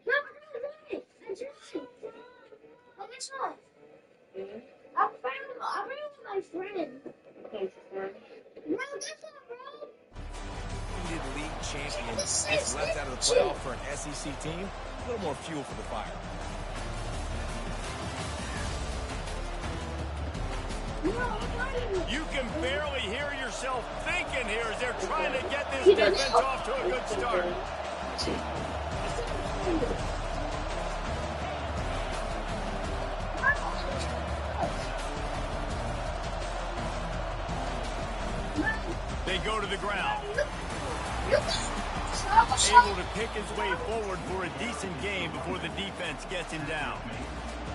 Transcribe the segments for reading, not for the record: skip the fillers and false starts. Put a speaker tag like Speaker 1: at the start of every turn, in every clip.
Speaker 1: No, right. That's right. Oh, guess what? I found my friend. No, that's not bro.
Speaker 2: League champion gets left out of the playoff for an SEC team. A little more fuel for the fire.
Speaker 3: You can barely hear yourself thinking here as they're trying to get this defense off to a good start. They go to the ground. Able to pick his way forward for a decent game before the defense gets him down.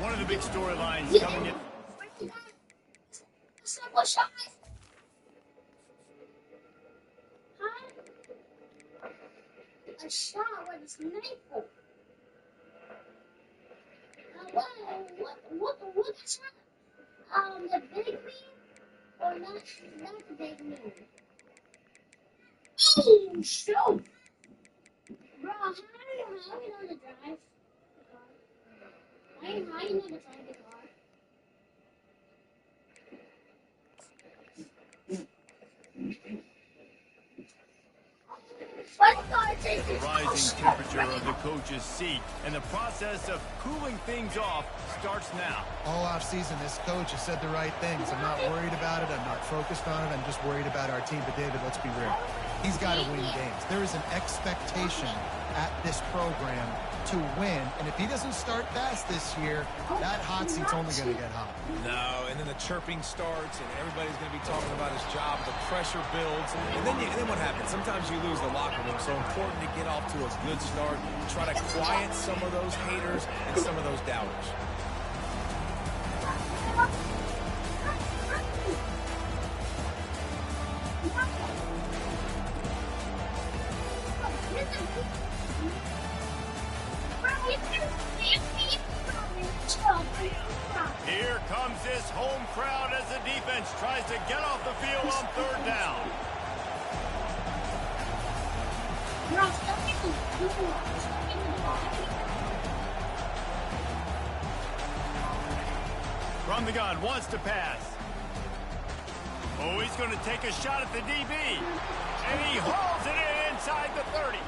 Speaker 3: One of the big storylines coming in.
Speaker 1: A shot with a sniper. What's that? The big man? Or not the big man? Oh, shoot! Bro, how do you know to drive the car? How do you know to drive the car?
Speaker 3: The rising temperature of the coach's seat, and the process of cooling things off starts now.
Speaker 4: All offseason, this coach has said the right things. I'm not worried about it. I'm not focused on it. I'm just worried about our team. But, David, let's be real. He's got to win games. There is an expectation at this program to win. And if he doesn't start fast this year, that hot seat's only going to get hot.
Speaker 2: No, and then the chirping starts, and everybody's going to be talking about his job. The pressure builds, and then what happens? Sometimes you lose the locker room. So important to get off to a good start. Try to quiet some of those haters and some of those doubters.
Speaker 3: Here comes this home crowd as the defense tries to get off the field on third down. From the gun, wants to pass. Oh, he's going to take a shot at the DB. And he hauls it in inside the 30.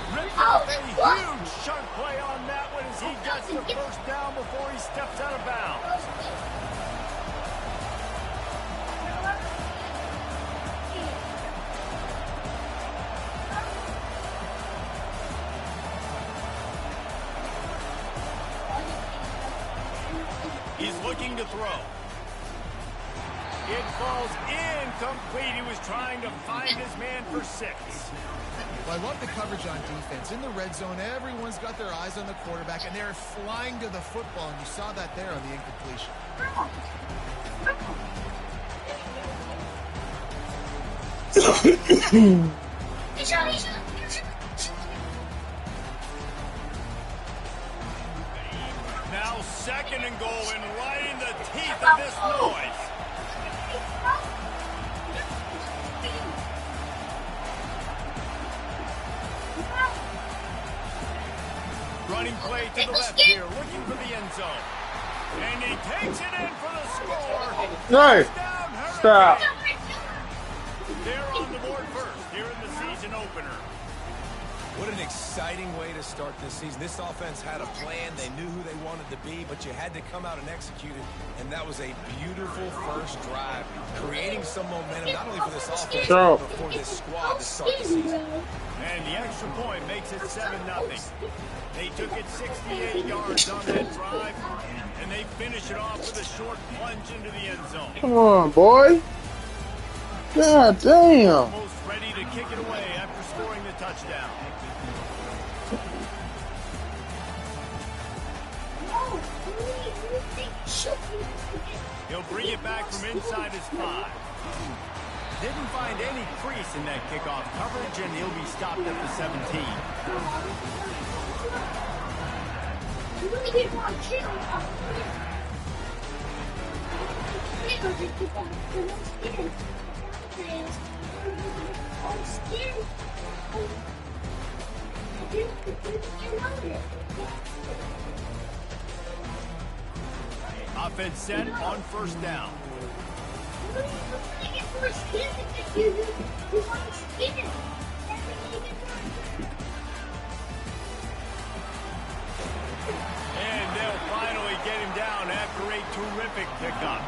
Speaker 3: Ripped off a huge chunk play on that one as he gets the first down before he steps out of bounds. He's looking to throw. It falls incomplete. He was trying to find his man for 6.
Speaker 4: Well, I love the coverage on defense. In the red zone, everyone's got their eyes on the quarterback, and they're flying to the football, and you saw that there on the incompletion.
Speaker 3: Now 2nd and goal, and right in the teeth of this noise. Running play to the left here, looking for the end zone. And he takes it in for the score.
Speaker 5: No! Stop.
Speaker 3: They're on the board first here in the season opener.
Speaker 2: What an exciting way to start this season. This offense had a plan. They knew who they wanted to be, but you had to come out and execute it. And that was a beautiful first drive, creating some momentum, not only for this offense, but for this squad to start the season.
Speaker 3: And the extra point makes it 7-0. They took it 68 yards on that drive, and they finish it off with a short plunge into the end zone.
Speaker 5: Come on, boy. God damn.
Speaker 3: Almost ready to kick it away after scoring the touchdown. He'll bring it back from inside his 5. Didn't find any crease in that kickoff coverage, and he'll be stopped at the 17. Offense set on first down. And they'll finally get him down after a terrific pickup.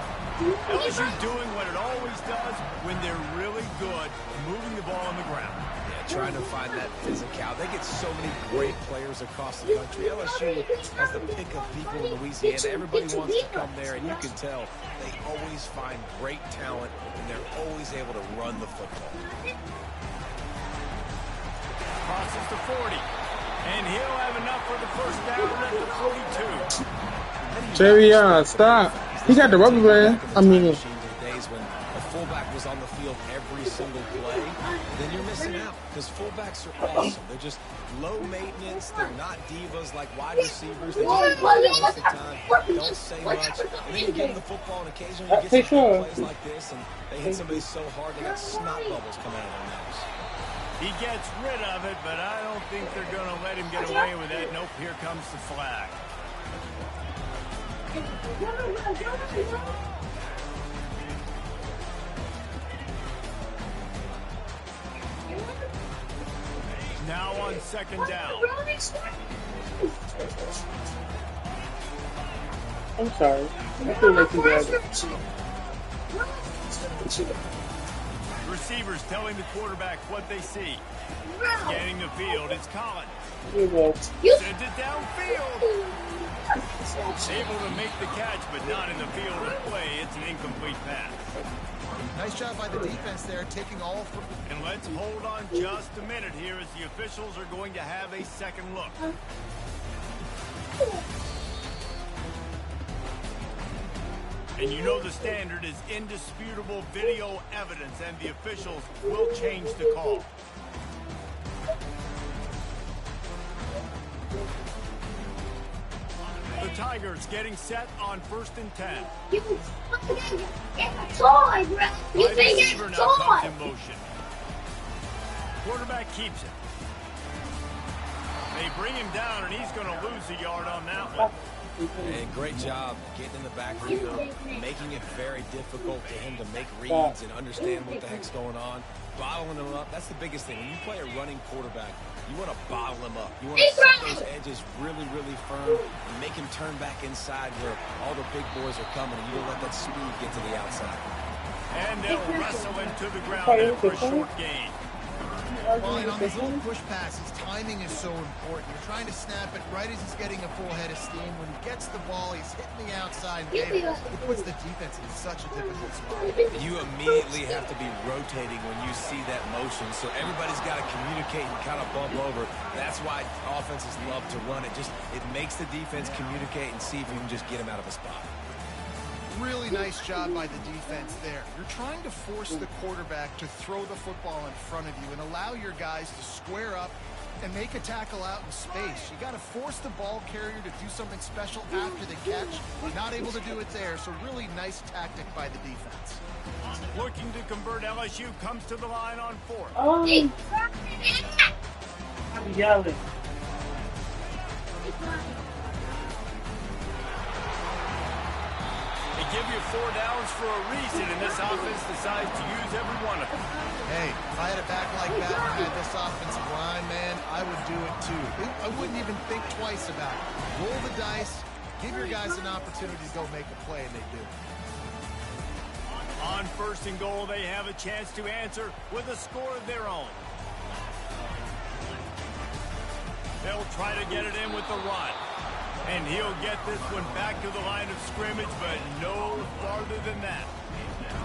Speaker 3: LSU's doing what it always does when they're really good, moving the ball on the ground.
Speaker 2: Yeah, trying to find that physical. They get so many great players across the country. LSU has the pick of people in Louisiana. Everybody wants to come there, and you can tell they always find great talent, and they're always able to run the football.
Speaker 3: Crosses to 40. And he'll have enough for the first down at the 42.
Speaker 5: Jerry, stop. He got the rubber band. I mean,
Speaker 2: Days when a fullback was on the field every single play, then you're missing out because fullbacks are awesome. They're just low maintenance. They're not divas like wide receivers. They just play most of the time. Don't say much. And then you give them the football, and occasionally you get some plays like this, and they hit somebody so hard they got snot bubbles coming out of their nose.
Speaker 3: He gets rid of it, but I don't think they're going to let him get away with it. Nope, here comes the flag. Now on second down.
Speaker 5: I'm sorry. I feel like you guys.
Speaker 3: Receivers telling the quarterback what they see. Scanning the field, it's Collins. Sends it downfield. Able to make the catch, but not in the field of play. It's an incomplete pass.
Speaker 4: Nice job by the defense there, taking all from...
Speaker 3: And let's hold on just a minute here as the officials are going to have a second look. And you know the standard is indisputable video evidence, and the officials will change the call. The Tigers getting set on 1st and 10.
Speaker 1: You fucking get a toy, bro. You
Speaker 3: Wide
Speaker 1: think
Speaker 3: receiver
Speaker 1: it's
Speaker 3: now comes
Speaker 1: toy.
Speaker 3: in motion. Quarterback keeps it. They bring him down, and he's going to lose a yard on that one.
Speaker 2: And great job getting in the backfield, making it very difficult for him to make reads and understand what the heck's going on. Bottling him up, that's the biggest thing. When you play a running quarterback, you want to bottle him up. You want to set those edges really, really firm and make him turn back inside where all the big boys are coming, and you don't let that speed get to the outside.
Speaker 3: And they'll wrestle him to the ground after a short gain.
Speaker 4: Well, and on these little push passes, timing is so important. You're trying to snap it right as he's getting a full head of steam. When he gets the ball, he's hitting the outside. It puts the defense in such a difficult spot.
Speaker 2: You immediately have to be rotating when you see that motion, so everybody's got to communicate and kind of bump over. That's why offenses love to run it. It makes the defense communicate and see if you can just get him out of a spot.
Speaker 4: Really nice job by the defense there. You're trying to force the quarterback to throw the football in front of you and allow your guys to square up and make a tackle out in space. You got to force the ball carrier to do something special after the catch. Not able to do it there, so really nice tactic by the defense.
Speaker 3: Looking to convert, LSU comes to the line on 4th.
Speaker 5: I'm yelling.
Speaker 3: They give you 4 downs for a reason, and this offense decides to use every one of them.
Speaker 4: Hey, if I had a back like that and had this offensive line, man, I would do it too. I wouldn't even think twice about it. Roll the dice, give your guys an opportunity to go make a play, and they do.
Speaker 3: On 1st and goal, they have a chance to answer with a score of their own. They'll try to get it in with the run. And he'll get this one back to the line of scrimmage, but no farther than that.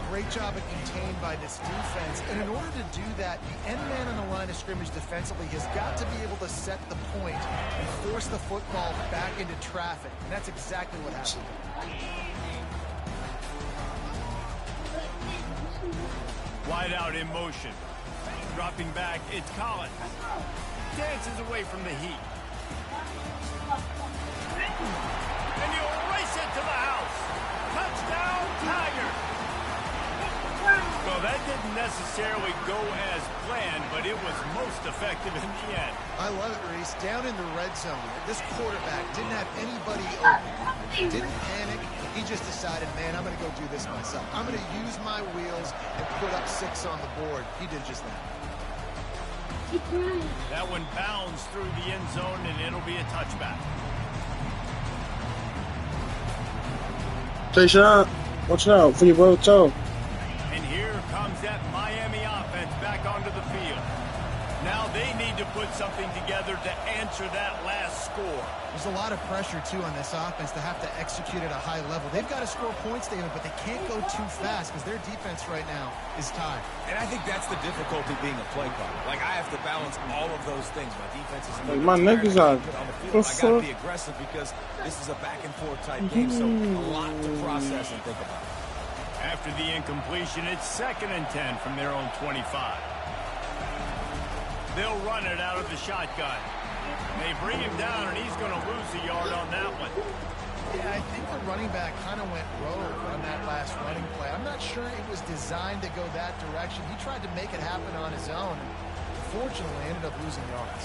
Speaker 4: Great job at contained by this defense. And in order to do that, the end man on the line of scrimmage defensively has got to be able to set the point and force the football back into traffic. And that's exactly what happened.
Speaker 3: Wide out in motion. Dropping back, it's Collins. Dances away from the heat. And he'll race it to the house. Touchdown, Tigers. Well, that didn't necessarily go as planned, but it was most effective in the end.
Speaker 4: I love it, Reese. Down in the red zone, this quarterback didn't have anybody open. Didn't panic. He just decided, man, I'm going to go do this myself. I'm going to use my wheels and put up 6 on the board. He did just that.
Speaker 3: That one bounds through the end zone, and it'll be a touchback.
Speaker 5: Take shot. Watch out for your road toe.
Speaker 3: And here comes that Miami offense back onto the field. Now they need to put something together to answer that last score.
Speaker 4: There's a lot of pressure, too, on this offense to have to execute at a high level. They've got to score points, David, but they can't go too fast because their defense right now is tied.
Speaker 2: And I think that's the difficulty being a play caller. Like, I have to balance all of those things. My defense is
Speaker 5: Like, my neck is out.
Speaker 2: on the field. I got to be aggressive because this is a back-and-forth type game, so a lot to process and think about.
Speaker 3: After the incompletion, it's 2nd and 10 from their own 25. They'll run it out of the shotgun. They bring him down, and he's going to lose a yard on that one.
Speaker 4: Yeah, I think the running back kind of went rogue on that last running play. I'm not sure it was designed to go that direction. He tried to make it happen on his own. Fortunately, ended up losing yards.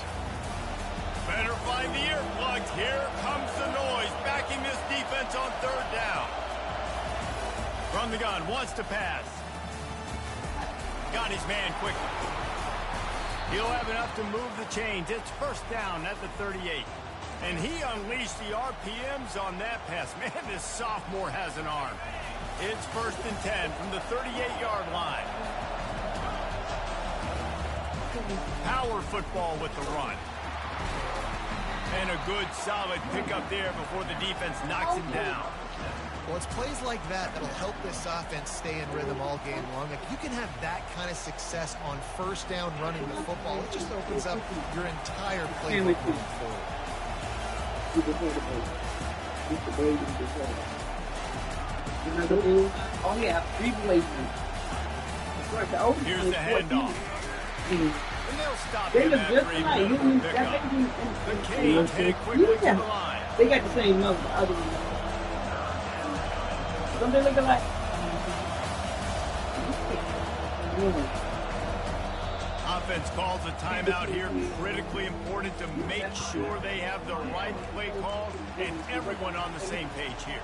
Speaker 3: Better find the earplugs. Here comes the noise, backing this defense on 3rd down. From the gun, wants to pass. Got his man quickly. He'll have enough to move the chains. It's 1st down at the 38. And he unleashed the RPMs on that pass. Man, this sophomore has an arm. It's 1st and 10 from the 38-yard line. Power football with the run. And a good, solid pickup there before the defense knocks him down.
Speaker 4: Well, it's plays like that that'll help this offense stay in rhythm all game long. Like, you can have that kind of success on 1st down running the football. It just opens up your entire playbook moving forward.
Speaker 6: Oh, yeah, 3 blazing.
Speaker 3: Here's the handoff. And they'll stop
Speaker 6: They
Speaker 3: him
Speaker 6: look
Speaker 3: after
Speaker 6: just
Speaker 3: a
Speaker 6: like
Speaker 3: beautiful pickup. The Canes headed quickly to the line.
Speaker 6: They got the same number, the other one. Don't they look alike?
Speaker 3: Offense calls a timeout here. Critically important to make sure they have the right play call and everyone on the same page here.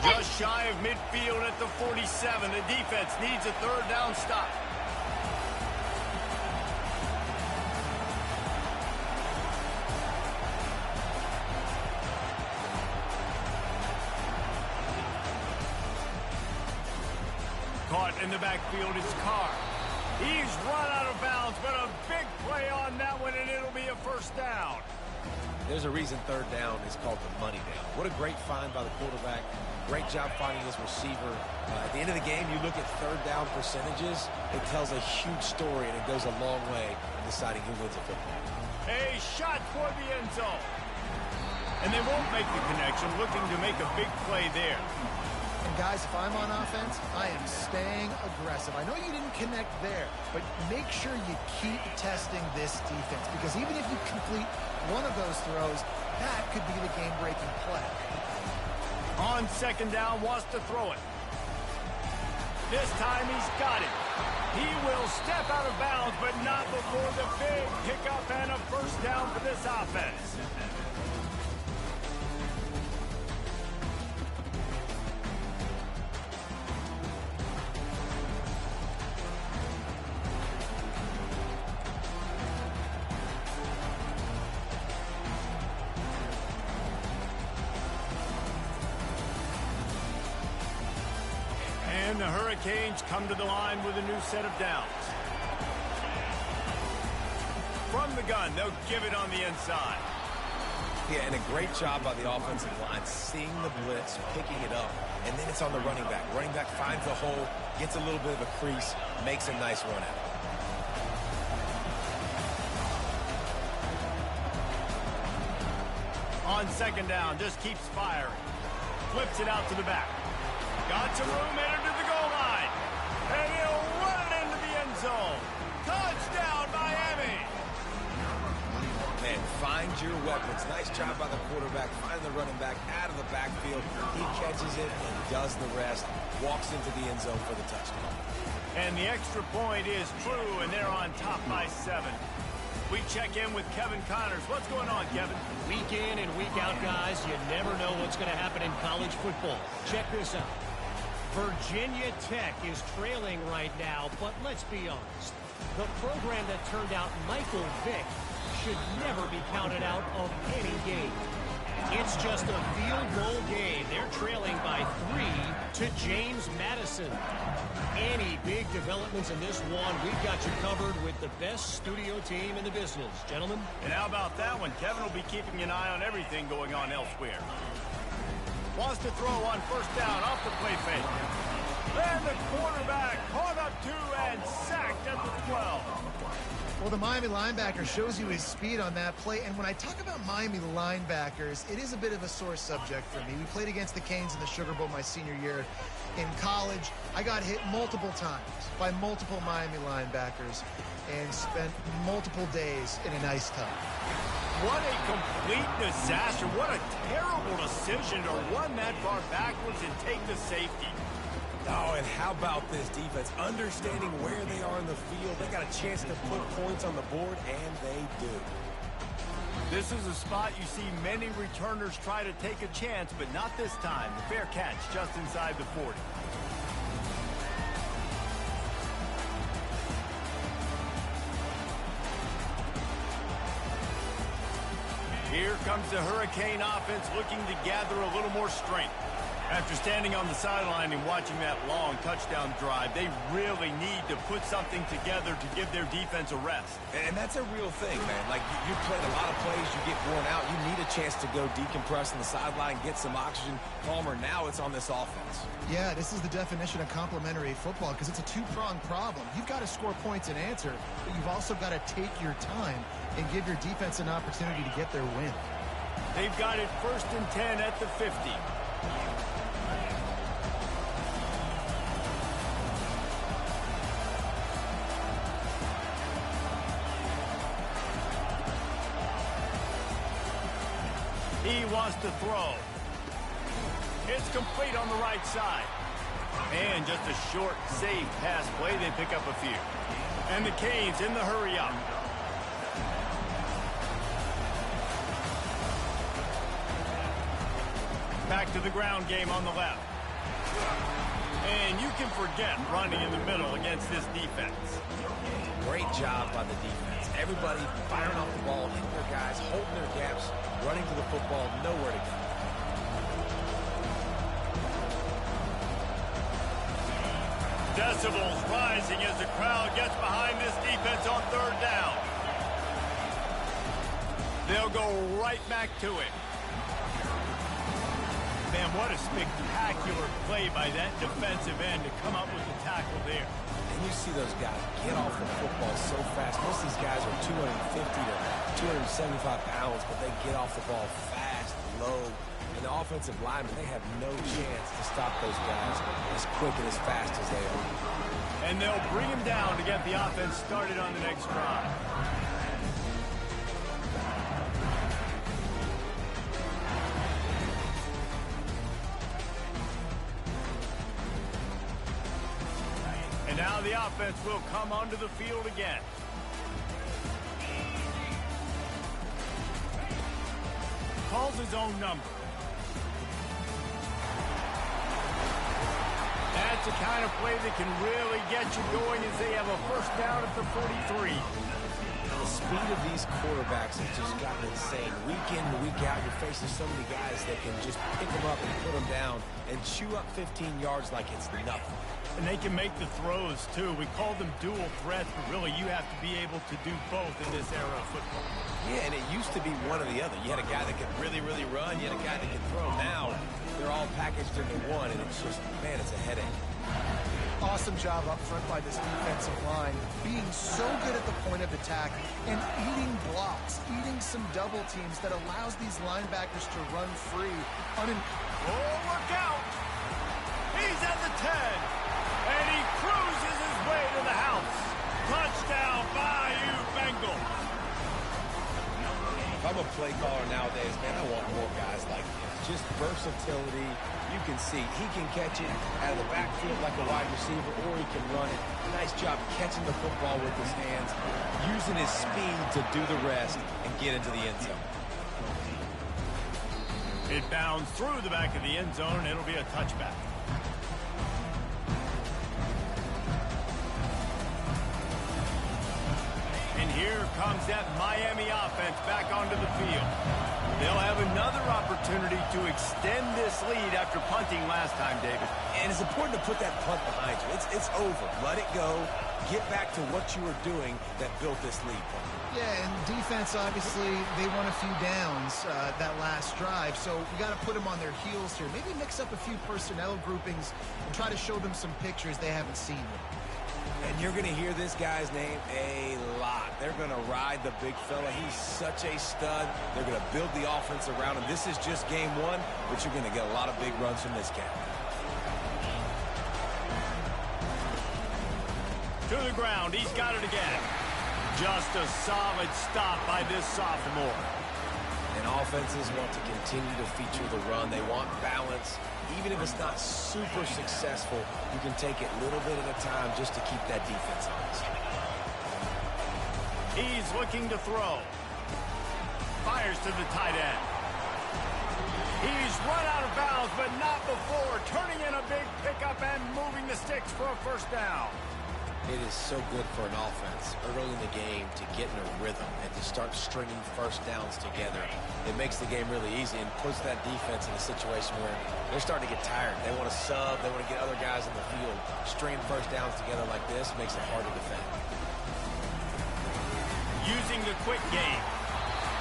Speaker 3: Just shy of midfield at the 47. The defense needs a 3rd down stop. Caught in the backfield is Carr. He's run out of bounds, but a big play on that one, and it'll be a 1st down.
Speaker 2: There's a reason 3rd down is called the money down. What a great find by the quarterback. Great job finding his receiver. At the end of the game, you look at 3rd down percentages. It tells a huge story, and it goes a long way in deciding who wins a football.
Speaker 3: A shot for the end zone. And they won't make the connection, looking to make a big play there.
Speaker 4: And guys, if I'm on offense, I am staying aggressive. I know you didn't connect there, but make sure you keep testing this defense, because even if you complete one of those throws, that could be the game-breaking play.
Speaker 3: On 2nd down, wants to throw it. This time he's got it. He will step out of bounds, but not before the big pickup and a 1st down for this offense. And the Hurricanes come to the line with a new set of downs. From the gun, they'll give it on the inside.
Speaker 2: Yeah, and a great job by the offensive line, seeing the blitz, picking it up, and then it's on the running back. Running back finds a hole, gets a little bit of a crease, makes a nice run out.
Speaker 3: On 2nd down, just keeps firing. Flips it out to the back. Got some room, entered to the goal line. And he'll run it into the end zone. Touchdown!
Speaker 2: Find your weapons. Nice job by the quarterback, finding the running back out of the backfield. He catches it and does the rest. Walks into the end zone for the touchdown.
Speaker 3: And the extra point is true, and they're on top by 7. We check in with Kevin Connors. What's going on, Kevin?
Speaker 7: Week in and week out, guys, you never know what's going to happen in college football. Check this out. Virginia Tech is trailing right now, but let's be honest. The program that turned out Michael Vick should never be counted out of any game. It's just a field goal game. They're trailing by 3 to James Madison. Any big developments in this one, we've got you covered with the best studio team in the business. Gentlemen?
Speaker 3: And how about that one? Kevin will be keeping an eye on everything going on elsewhere. Wants to throw on first down off the play fake. And the quarterback caught up 2 and sacked at the 12.
Speaker 4: Well, the Miami linebacker shows you his speed on that play. And when I talk about Miami linebackers, it is a bit of a sore subject for me. We played against the Canes in the Sugar Bowl my senior year in college. I got hit multiple times by multiple Miami linebackers and spent multiple days in an ice tub.
Speaker 3: What a complete disaster. What a terrible decision to run that far backwards and take the safety.
Speaker 2: Oh, and how about this defense? Understanding where they are in the field. They got a chance to put points on the board, and they do.
Speaker 3: This is a spot you see many returners try to take a chance, but not this time. The fair catch just inside the 40. Here comes the Hurricane offense looking to gather a little more strength. After standing on the sideline and watching that long touchdown drive, they really need to put something together to give their defense a rest.
Speaker 2: And that's a real thing, man. Like, you played a lot of plays, you get worn out, you need a chance to go decompress on the sideline, get some oxygen. Palmer, now it's on this offense.
Speaker 4: Yeah, this is the definition of complementary football because it's a two-pronged problem. You've got to score points and answer, but you've also got to take your time and give your defense an opportunity to get their win.
Speaker 3: They've got it 1st and 10 at the 50. He wants to throw. It's complete on the right side. And just a short, safe pass play. They pick up a few. And the Canes in the hurry up. Back to the ground game on the left. And you can forget running in the middle against this defense.
Speaker 2: Great job by the defense. Everybody firing off the ball, hitting their guys, holding their gaps, running to the football, nowhere to go.
Speaker 3: Decibels rising as the crowd gets behind this defense on 3rd down. They'll go right back to it. Man, what a spectacular play by that defensive end to come up with the tackle there.
Speaker 2: And you see those guys get off the football so fast. Most of these guys are 250 to 275 pounds, but they get off the ball fast, low. And the offensive linemen, they have no chance to stop those guys as quick and as fast as they are.
Speaker 3: And they'll bring him down to get the offense started on the next drive. And now the offense will come onto the field again. Calls his own number. That's the kind of play that can really get you going as they have a 1st down at the 43.
Speaker 2: The speed of these quarterbacks has just gotten insane. Week in and week out, you're facing so many guys that can just pick them up and put them down and chew up 15 yards like it's nothing.
Speaker 3: And they can make the throws, too. We call them dual threats, but really you have to be able to do both in this era of football.
Speaker 2: Yeah, and it used to be one or the other. You had a guy that could really, really run. You had a guy that could throw. Now they're all packaged into one, and it's just, man, it's a headache.
Speaker 4: Awesome job up front by this defensive line, being so good at the point of attack and eating blocks, eating some double teams that allows these linebackers to run free.
Speaker 3: Oh, look out! He's at the 10, and he cruises his way to the house. Touchdown, Bayou Bengals.
Speaker 2: If I'm a play caller nowadays, man, I want more guys like this. Just versatility. You can see he can catch it out of the backfield like a wide receiver, or he can run it. Nice job catching the football with his hands, using his speed to do the rest and get into the end zone.
Speaker 3: It bounds through the back of the end zone. It'll be a touchback. And here comes that Miami offense back onto the field. They'll have another opportunity to extend this lead after punting last time, David.
Speaker 2: And it's important to put that punt behind you. It's over. Let it go. Get back to what you were doing that built this lead.
Speaker 4: Yeah, and defense, obviously, they won a few downs that last drive, so we got to put them on their heels here. Maybe mix up a few personnel groupings and try to show them some pictures they haven't seen yet.
Speaker 2: And you're going to hear this guy's name a lot. They're going to ride the big fella. He's such a stud. They're going to build the offense around him. This is just game one, but you're going to get a lot of big runs from this cat.
Speaker 3: To the ground. He's got it again. Just a solid stop by this sophomore.
Speaker 2: And offenses want to continue to feature the run. They want balance. Even if it's not super successful, you can take it a little bit at a time just to keep that defense honest.
Speaker 3: He's looking to throw. Fires to the tight end. He's run out of bounds, but not before. Turning in a big pickup and moving the sticks for a first down.
Speaker 2: It is so good for an offense early in the game to get in a rhythm and to start stringing first downs together. It makes the game really easy and puts that defense in a situation where they're starting to get tired. They want to sub. They want to get other guys in the field. Stringing first downs together like this makes it hard to defend.
Speaker 3: Using the quick game.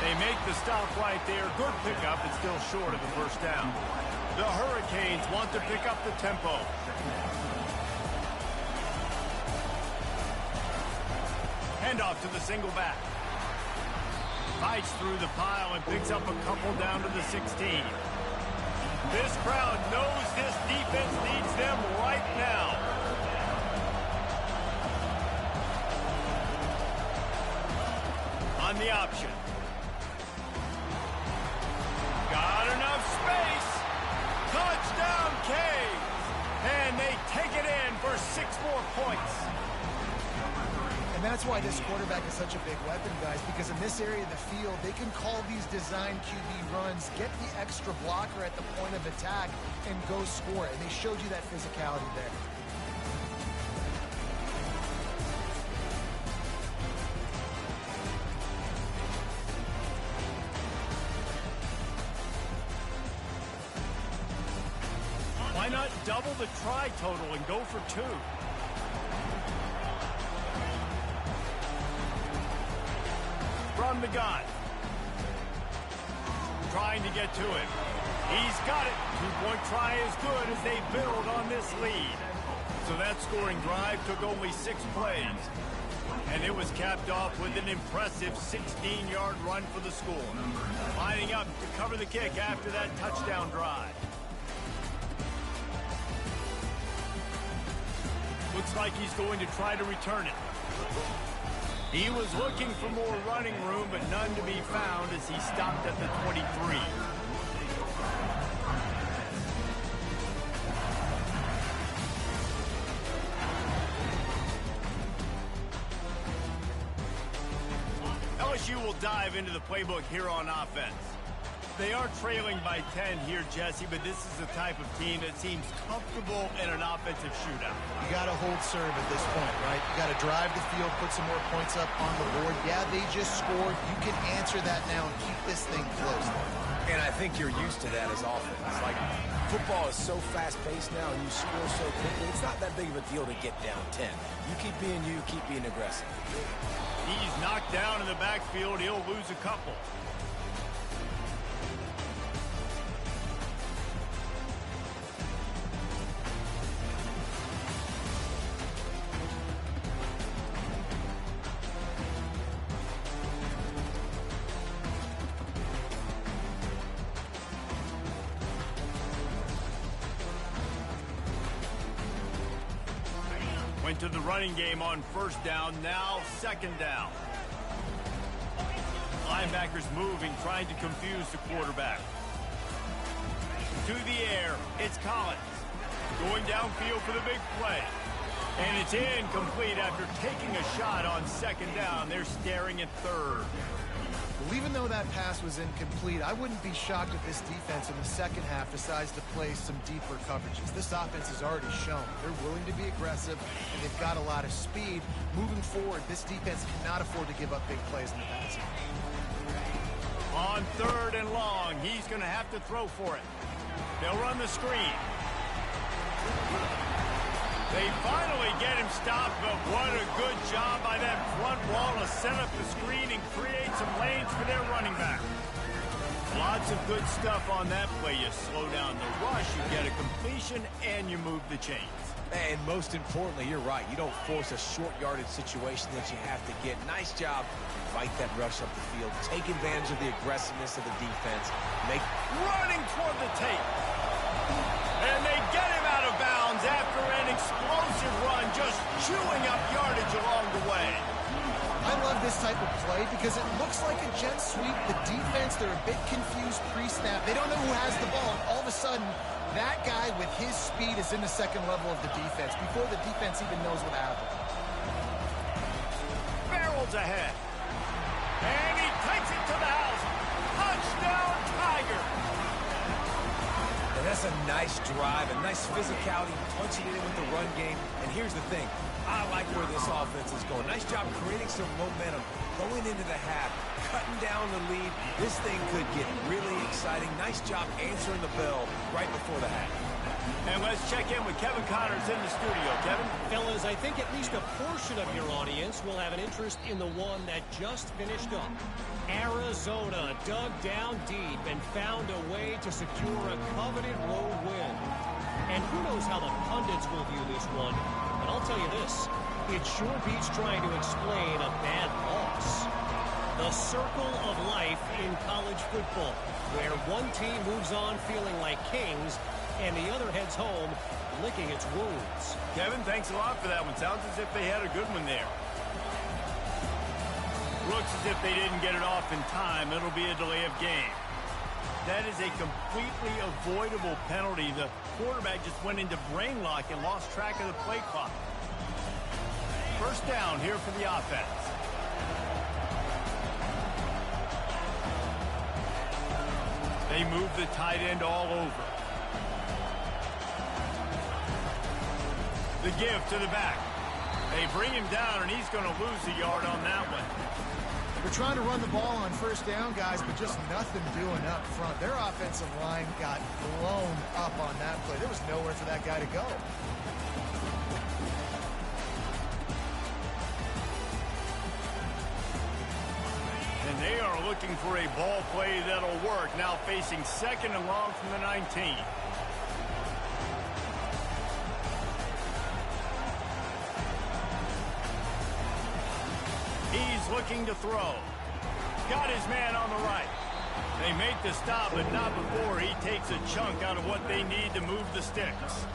Speaker 3: They make the stop right there. Good pickup, but still short of the first down. The Hurricanes want to pick up the tempo. Handoff to the single back. Fights through the pile and picks up a couple down to the 16. This crowd knows this defense needs them right now. On the option. Got enough space. Touchdown, Canes. And they take it in for 6 more points.
Speaker 4: And that's why this quarterback is such a big weapon, guys, because in this area of the field, they can call these design QB runs, get the extra blocker at the point of attack, and go score it. And they showed you that physicality there.
Speaker 3: Why not double the try total and go for 2? From the gun. Trying to get to him. He's got it. 2-point try is good as they build on this lead. So that scoring drive took only 6 plays. And it was capped off with an impressive 16-yard run for the score. Lining up to cover the kick after that touchdown drive. Looks like he's going to try to return it. He was looking for more running room, but none to be found as he stopped at the 23. LSU will dive into the playbook here on offense. They are trailing by 10 here, Jesse, but this is the type of team that seems comfortable in an offensive shootout.
Speaker 4: You got to hold serve at this point, right? You got to drive the field, put some more points up on the board. Yeah, they just scored. You can answer that now and keep this thing close.
Speaker 2: And I think you're used to that as offense. Like, football is so fast-paced now and you score so quickly, it's not that big of a deal to get down 10. You keep being aggressive.
Speaker 3: He's knocked down in the backfield. He'll lose a couple. Went to the running game on first down, now second down. Linebackers moving, trying to confuse the quarterback. To the air, it's Collins. Going downfield for the big play. And it's incomplete after taking a shot on second down. They're staring at third.
Speaker 4: Well, even though that pass was incomplete, I wouldn't be shocked if this defense in the second half decides to play some deeper coverages. This offense has already shown they're willing to be aggressive, and they've got a lot of speed. Moving forward, this defense cannot afford to give up big plays in the passing.
Speaker 3: On third and long, he's going to have to throw for it. They'll run the screen. They finally get him stopped, but what a good job by that front wall to set up the screen and create some lanes for their running back. Lots of good stuff on that play. You slow down the rush, you get a completion, and you move the chains.
Speaker 2: And most importantly, you're right. You don't force a short yardage situation that you have to get. Nice job. Fight that rush up the field. Take advantage of the aggressiveness of the defense.
Speaker 3: Running toward the tape. And they get him out of bounds after an explosive run, just chewing up yardage along the way.
Speaker 4: I love this type of play because it looks like a jet sweep. The defense, they're a bit confused pre-snap. They don't know who has the ball, and all of a sudden, that guy with his speed is in the second level of the defense before the defense even knows what happened.
Speaker 3: Barrels ahead. And he takes it to the house. Touchdown, Tiger.
Speaker 2: And that's a nice drive, a nice physicality, punching it in with the run game. And here's the thing. I like where this offense is going. Nice job creating some momentum, going into the half, cutting down the lead. This thing could get really exciting. Nice job answering the bell right before the half.
Speaker 3: And let's check in with Kevin Connors in the studio. Kevin?
Speaker 7: Fellas, I think at least a portion of your audience will have an interest in the one that just finished up. Arizona dug down deep and found a way to secure a coveted road win. And who knows how the pundits will view this one. But I'll tell you this, it sure beats trying to explain a bad loss. The circle of life in college football, where one team moves on feeling like kings and the other heads home licking its wounds.
Speaker 3: Kevin, thanks a lot for that one. Sounds as if they had a good one there. Looks as if they didn't get it off in time. It'll be a delay of game. That is a completely avoidable penalty. The quarterback just went into brain lock and lost track of the play clock. First down here for the offense. They move the tight end all over. The give to the back. They bring him down, and he's going to lose a yard on that one.
Speaker 4: They're trying to run the ball on first down, guys, but just nothing doing up front. Their offensive line got blown up on that play. There was nowhere for that guy to go.
Speaker 3: And they are looking for a ball play that'll work. Now facing second and long from the 19. He's looking to throw. Got his man on the right. They make the stop, but not before he takes a chunk out of what they need to move the sticks.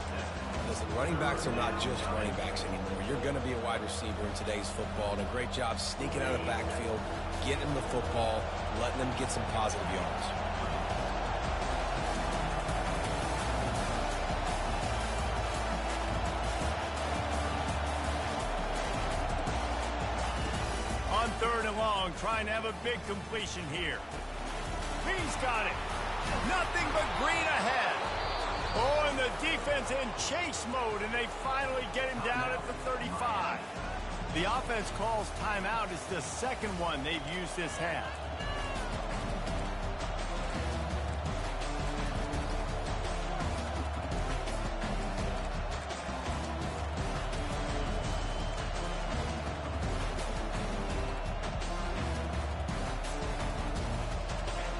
Speaker 2: Listen, running backs are not just running backs anymore. You're going to be a wide receiver in today's football, and a great job sneaking out of the backfield, getting them the football, letting them get some positive yards.
Speaker 3: On third and long, trying to have a big completion here. He's got it. Nothing but green ahead. Oh, and the defense in chase mode, and they finally get him down at the 35. The offense calls timeout. It's the second one they've used this half.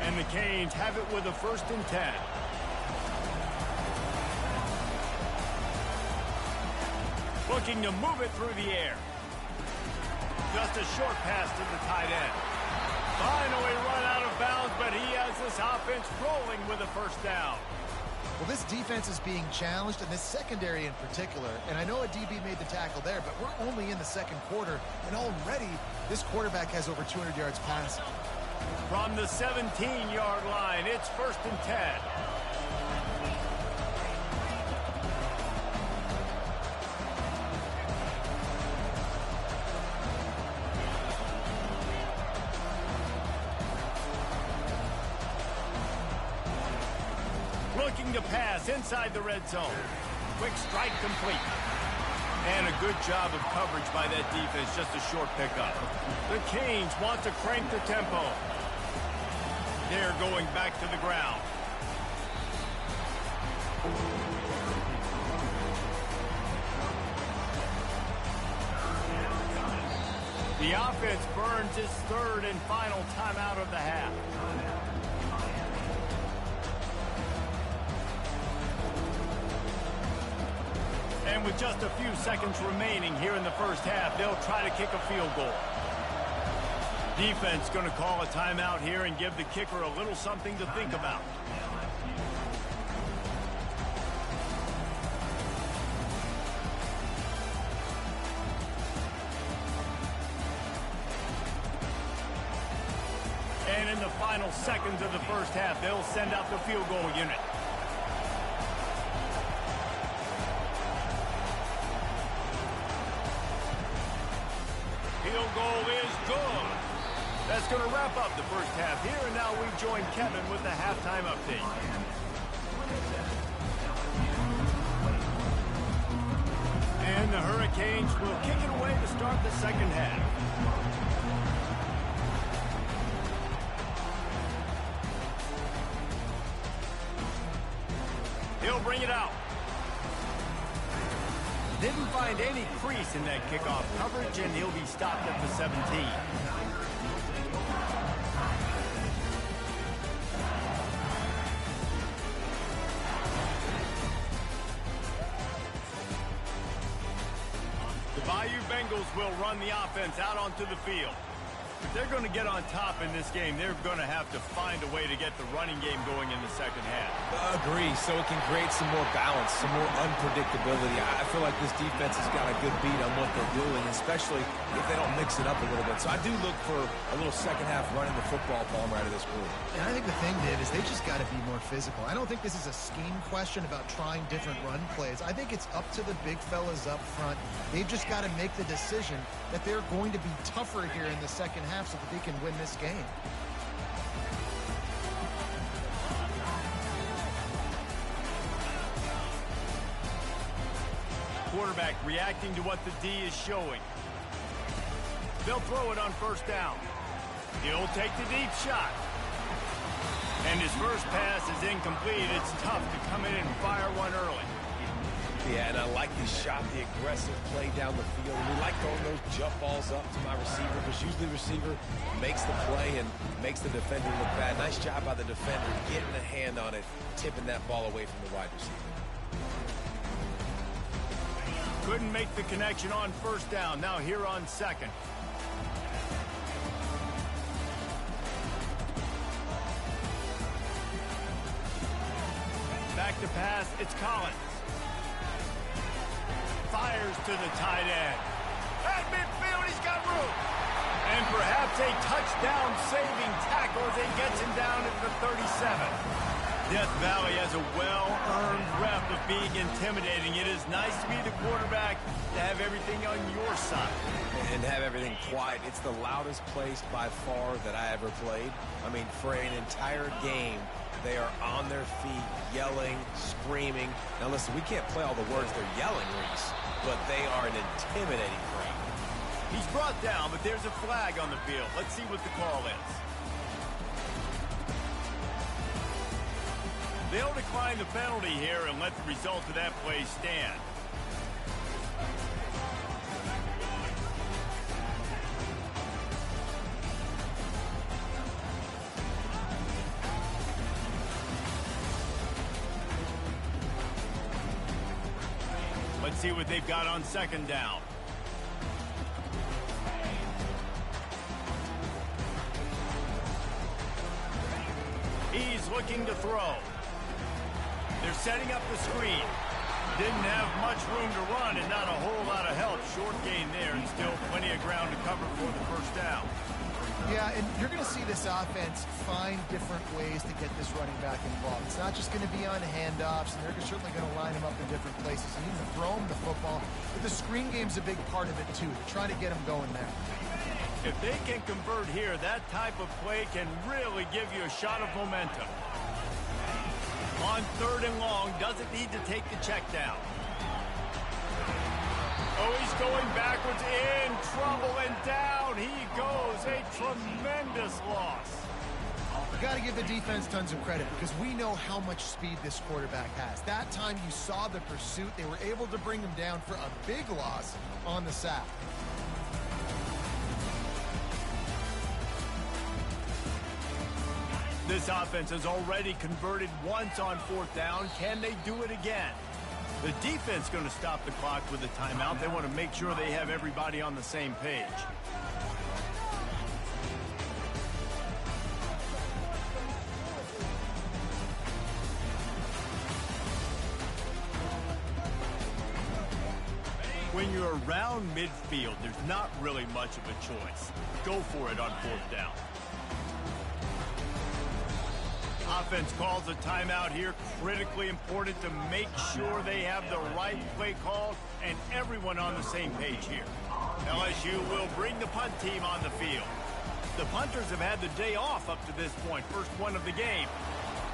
Speaker 3: And the Canes have it with a 1st and 10. Looking to move it through the air. Just a short pass to the tight end. Finally run out of bounds, but he has this offense rolling with a 1st down.
Speaker 4: Well, this defense is being challenged, and this secondary in particular. And I know a DB made the tackle there, but we're only in the second quarter, and already this quarterback has over 200 yards passing.
Speaker 3: From the 17-yard line, it's 1st and 10. Looking to pass inside the red zone. Quick strike complete. And a good job of coverage by that defense, just a short pickup. The Canes want to crank the tempo. They're going back to the ground. The offense burns its 3rd and final timeout of the half. And with just a few seconds remaining here in the first half, they'll try to kick a field goal. Defense going to call a timeout here and give the kicker a little something to think about. And in the final seconds of the first half, they'll send out the field goal unit. Field goal is good. That's going to wrap up the first half here, and now we join Kevin with the halftime update. And the Hurricanes will kick it away to start the second half. He'll bring it out. Didn't find any crease in that kickoff coverage, and he'll be stopped at the 17. The Bayou Bengals will run the offense out onto the field. If they're going to get on top in this game, they're going to have to find a way to get the running game going in the second half.
Speaker 2: Agree, so it can create some more balance, some more unpredictability. I feel like this defense has got a good beat on what they're doing, especially if they don't mix it up a little bit. So I do look for a little second half running the football ball right of this group.
Speaker 4: And I think the thing, Dave, is they just got to be more physical. I don't think this is a scheme question about trying different run plays. I think it's up to the big fellas up front. They've just got to make the decision that they're going to be tougher here in the second half so that they can win this game.
Speaker 3: Quarterback reacting to what the D is showing. They'll throw it on first down. He'll take the deep shot. And his first pass is incomplete. It's tough to come in and fire one early.
Speaker 2: Yeah, and I like the shot, the aggressive play down the field. We like throwing those jump balls up to my receiver, because usually the receiver makes the play and makes the defender look bad. Nice job by the defender getting a hand on it, tipping that ball away from the wide receiver.
Speaker 3: Couldn't make the connection on first down. Now here on second. Back to pass, it's Collins. Fires to the tight end. At midfield, he's got room. And perhaps a touchdown-saving tackle as he gets him down at the 37. Death Valley has a well-earned rep of being intimidating. It is nice to be the quarterback, to have everything on your side.
Speaker 2: And have everything quiet. It's the loudest place by far that I ever played. I mean, for an entire game, they are on their feet, yelling, screaming. Now listen, we can't play all the words they're yelling, Reese, but they are an intimidating crowd.
Speaker 3: He's brought down, but there's a flag on the field. Let's see what the call is. They'll decline the penalty here and let the result of that play stand. Let's see what they've got on second down. He's looking to throw. They're setting up the screen. Didn't have much room to run and not a whole lot of help. Short gain there and still plenty of ground to cover for the first down.
Speaker 4: Yeah, and you're going to see this offense find different ways to get this running back involved. It's not just going to be on handoffs, and they're certainly going to line him up in different places and even throw him the football. But the screen game's a big part of it, too. They're trying to get him going there.
Speaker 3: If they can convert here, that type of play can really give you a shot of momentum. On 3rd and long, doesn't need to take the check down. Oh, he's going backwards, in trouble, and down he goes. A tremendous loss.
Speaker 4: You got to give the defense tons of credit because we know how much speed this quarterback has. That time you saw the pursuit. They were able to bring him down for a big loss on the sack.
Speaker 3: This offense has already converted once on 4th down. Can they do it again? The defense going to stop the clock with a timeout. They want to make sure they have everybody on the same page. When you're around midfield, there's not really much of a choice. Go for it on 4th down. Offense calls a timeout here. Critically important to make sure they have the right play call and everyone on the same page here. LSU will bring the punt team on the field. The punters have had the day off up to this point. First one of the game.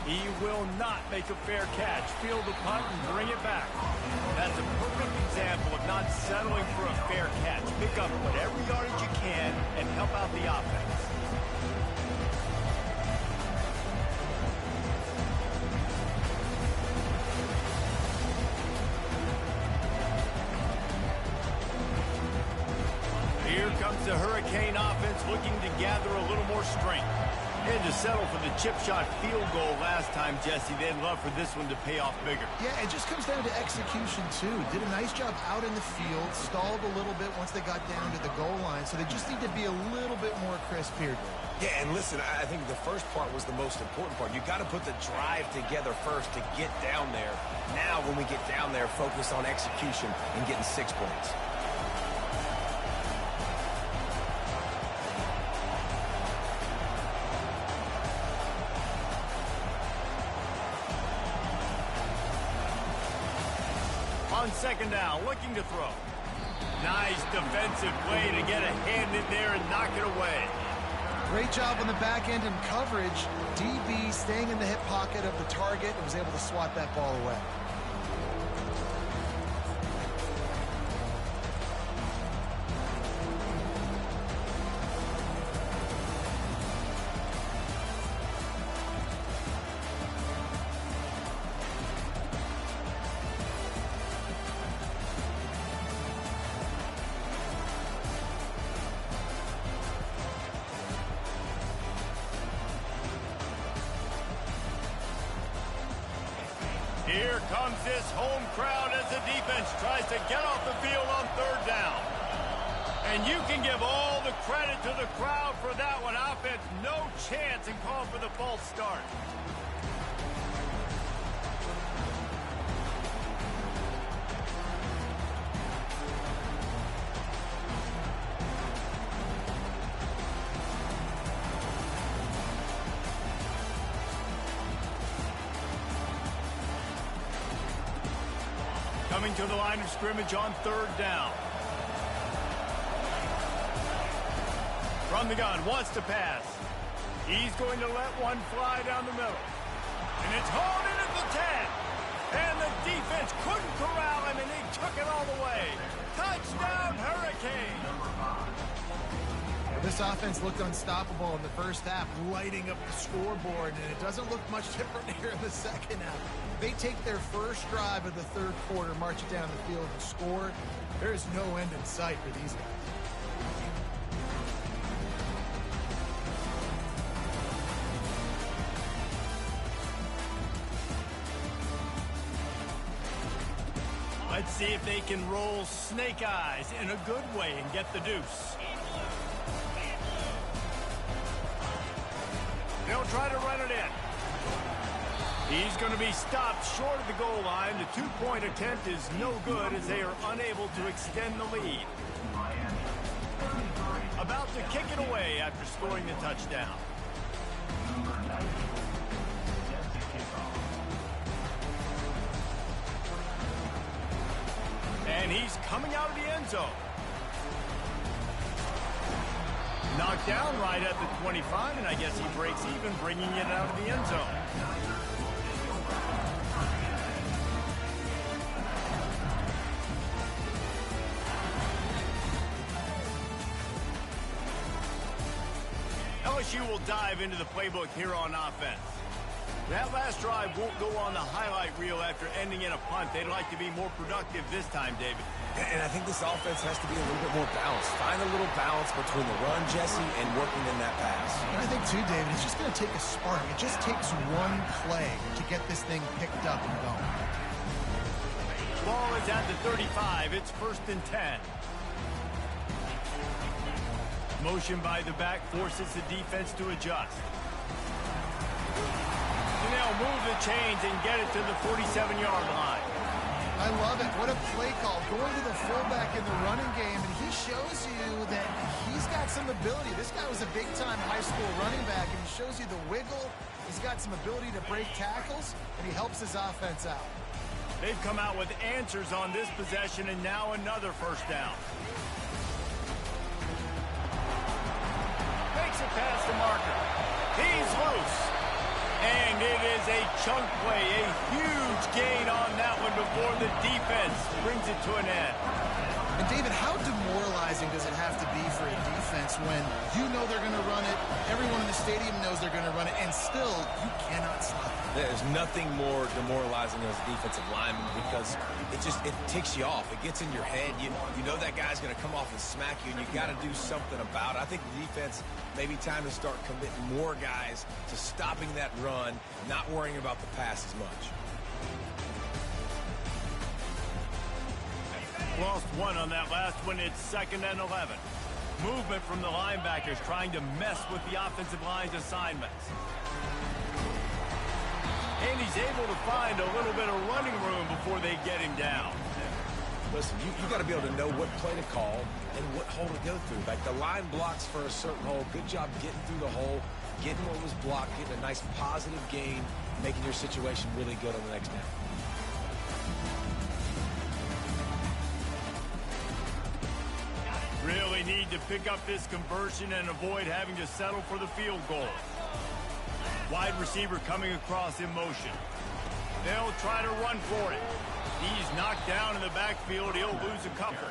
Speaker 3: He will not make a fair catch. Field the punt and bring it back. That's a perfect example of not settling for a fair catch. Pick up whatever yardage you can and help out the offense. Here comes the Hurricane offense looking to gather a little more strength. They had to settle for the chip shot field goal last time, Jesse. They'd love for this one to pay off bigger.
Speaker 4: Yeah, it just comes down to execution, too. Did a nice job out in the field, stalled a little bit once they got down to the goal line, so they just need to be a little bit more crisp here.
Speaker 2: Yeah, and listen, I think the first part was the most important part. You got to put the drive together first to get down there. Now, when we get down there, focus on execution and getting 6 points.
Speaker 3: On 2nd down, looking to throw. Nice defensive play to get a hand in there and knock it away.
Speaker 4: Great job on the back end and coverage. DB staying in the hip pocket of the target and was able to swat that ball away.
Speaker 3: Here comes this home crowd as the defense tries to get off the field on 3rd down. And you can give all the credit to the crowd for that one. Offense, no chance, and call for the false start. Coming to the line of scrimmage on 3rd down. From the gun, wants to pass. He's going to let one fly down the middle. And it's hauled in at the 10. And the defense couldn't corral him, and he took it all the way. Touchdown, Hurricane!
Speaker 4: This offense looked unstoppable in the first half, lighting up the scoreboard, and it doesn't look much different here in the second half. They take their first drive of the 3rd quarter, march it down the field, and score. There's no end in sight for these guys.
Speaker 3: Let's see if they can roll snake eyes in a good way and get the deuce. They'll try to run it in. He's going to be stopped short of the goal line. The 2-point attempt is no good as they are unable to extend the lead. about to kick it away after scoring the touchdown. And he's coming out of the end zone. Knocked down right at the 25, and I guess he breaks even, bringing it out of the end zone. LSU will dive into the playbook here on offense. That last drive won't go on the highlight reel after ending in a punt. They'd like to be more productive this time, David.
Speaker 2: And I think this offense has to be a little bit more balanced. Find a little balance between the run, Jesse, and working in that pass.
Speaker 4: I think, too, David, it's just going to take a spark. It just takes one play to get this thing picked up and going.
Speaker 3: Ball is at the 35. It's 1st and 10. Motion by the back forces the defense to adjust. And they'll move the chains and get it to the 47-yard line.
Speaker 4: I love it. What a play call. Going to the fullback in the running game, and he shows you that he's got some ability. This guy was a big-time high school running back, and he shows you the wiggle. He's got some ability to break tackles, and he helps his offense out.
Speaker 3: They've come out with answers on this possession, and now another first down. Makes it past the marker. He's loose. And it is a chunk play, a huge gain on that one before the defense brings it to an end.
Speaker 4: And, David, how demoralizing does it have to be for a defense when you know they're going to run it, everyone in the stadium knows they're going to run it, and still you cannot stop it?
Speaker 2: There's nothing more demoralizing as a defensive lineman because it ticks you off. It gets in your head. You know that guy's going to come off and smack you, and you got to do something about it. I think the defense, maybe time to start committing more guys to stopping that run, not worrying about the pass as much.
Speaker 3: Lost one on that last one. It's 2nd and 11. Movement from the linebackers trying to mess with the offensive line's assignments. And he's able to find a little bit of running room before they get him down.
Speaker 2: Listen, you got to be able to know what play to call and what hole to go through. Like the line blocks for a certain hole. Good job getting through the hole, getting what was blocked, getting a nice positive gain, making your situation really good on the next down.
Speaker 3: Really need to pick up this conversion and avoid having to settle for the field goal. Wide receiver coming across in motion. They'll try to run for it. He's knocked down in the backfield. He'll lose a couple.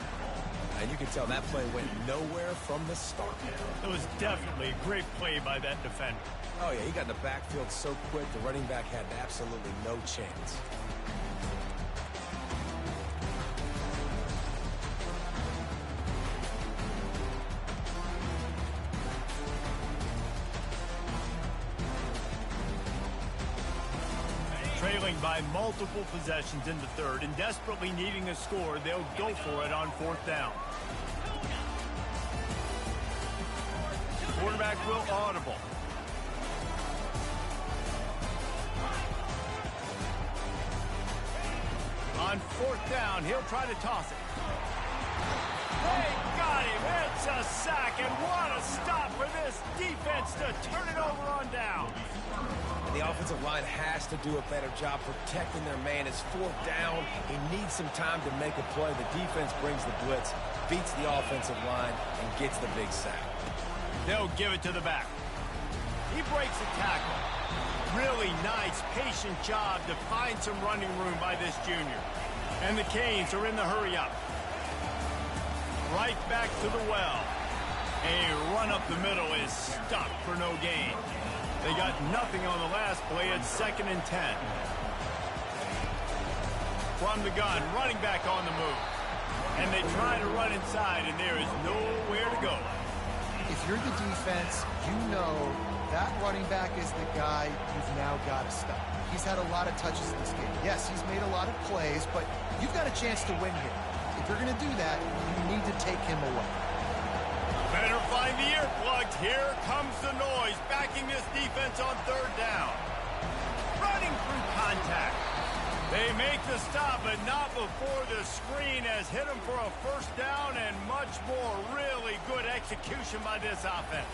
Speaker 2: And you can tell that play went nowhere from the start.
Speaker 3: It was definitely a great play by that defender.
Speaker 2: Oh, yeah, he got in the backfield so quick, the running back had absolutely no chance.
Speaker 3: Trailing by multiple possessions in the third and desperately needing a score, they'll go for it on 4th down. Quarterback will audible. On 4th down, he'll try to toss it. They got him. It's a sack, and what a stop for this defense to turn it over on down.
Speaker 2: And the offensive line has to do a better job protecting their man. It's 4th down. He needs some time to make a play. The defense brings the blitz, beats the offensive line, and gets the big sack.
Speaker 3: They'll give it to the back. He breaks a tackle. Really nice, patient job to find some running room by this junior. And the Canes are in the hurry-up. Right back to the well. A run up the middle is stuck for no gain. They got nothing on the last play. It's 2nd and 10. From the gun, running back on the move. And they try to run inside, and there is nowhere to go.
Speaker 4: If you're the defense, you know that running back is the guy you've now got to stop. He's had a lot of touches in this game. Yes, he's made a lot of plays, but you've got a chance to win here. If you're going to do that, you need to take him away.
Speaker 3: Better find the earplugs. Here comes the noise, backing this defense on 3rd down. Running through contact. They Make the stop, but not before the screen has hit him for a first down and much more. Really good execution by this offense.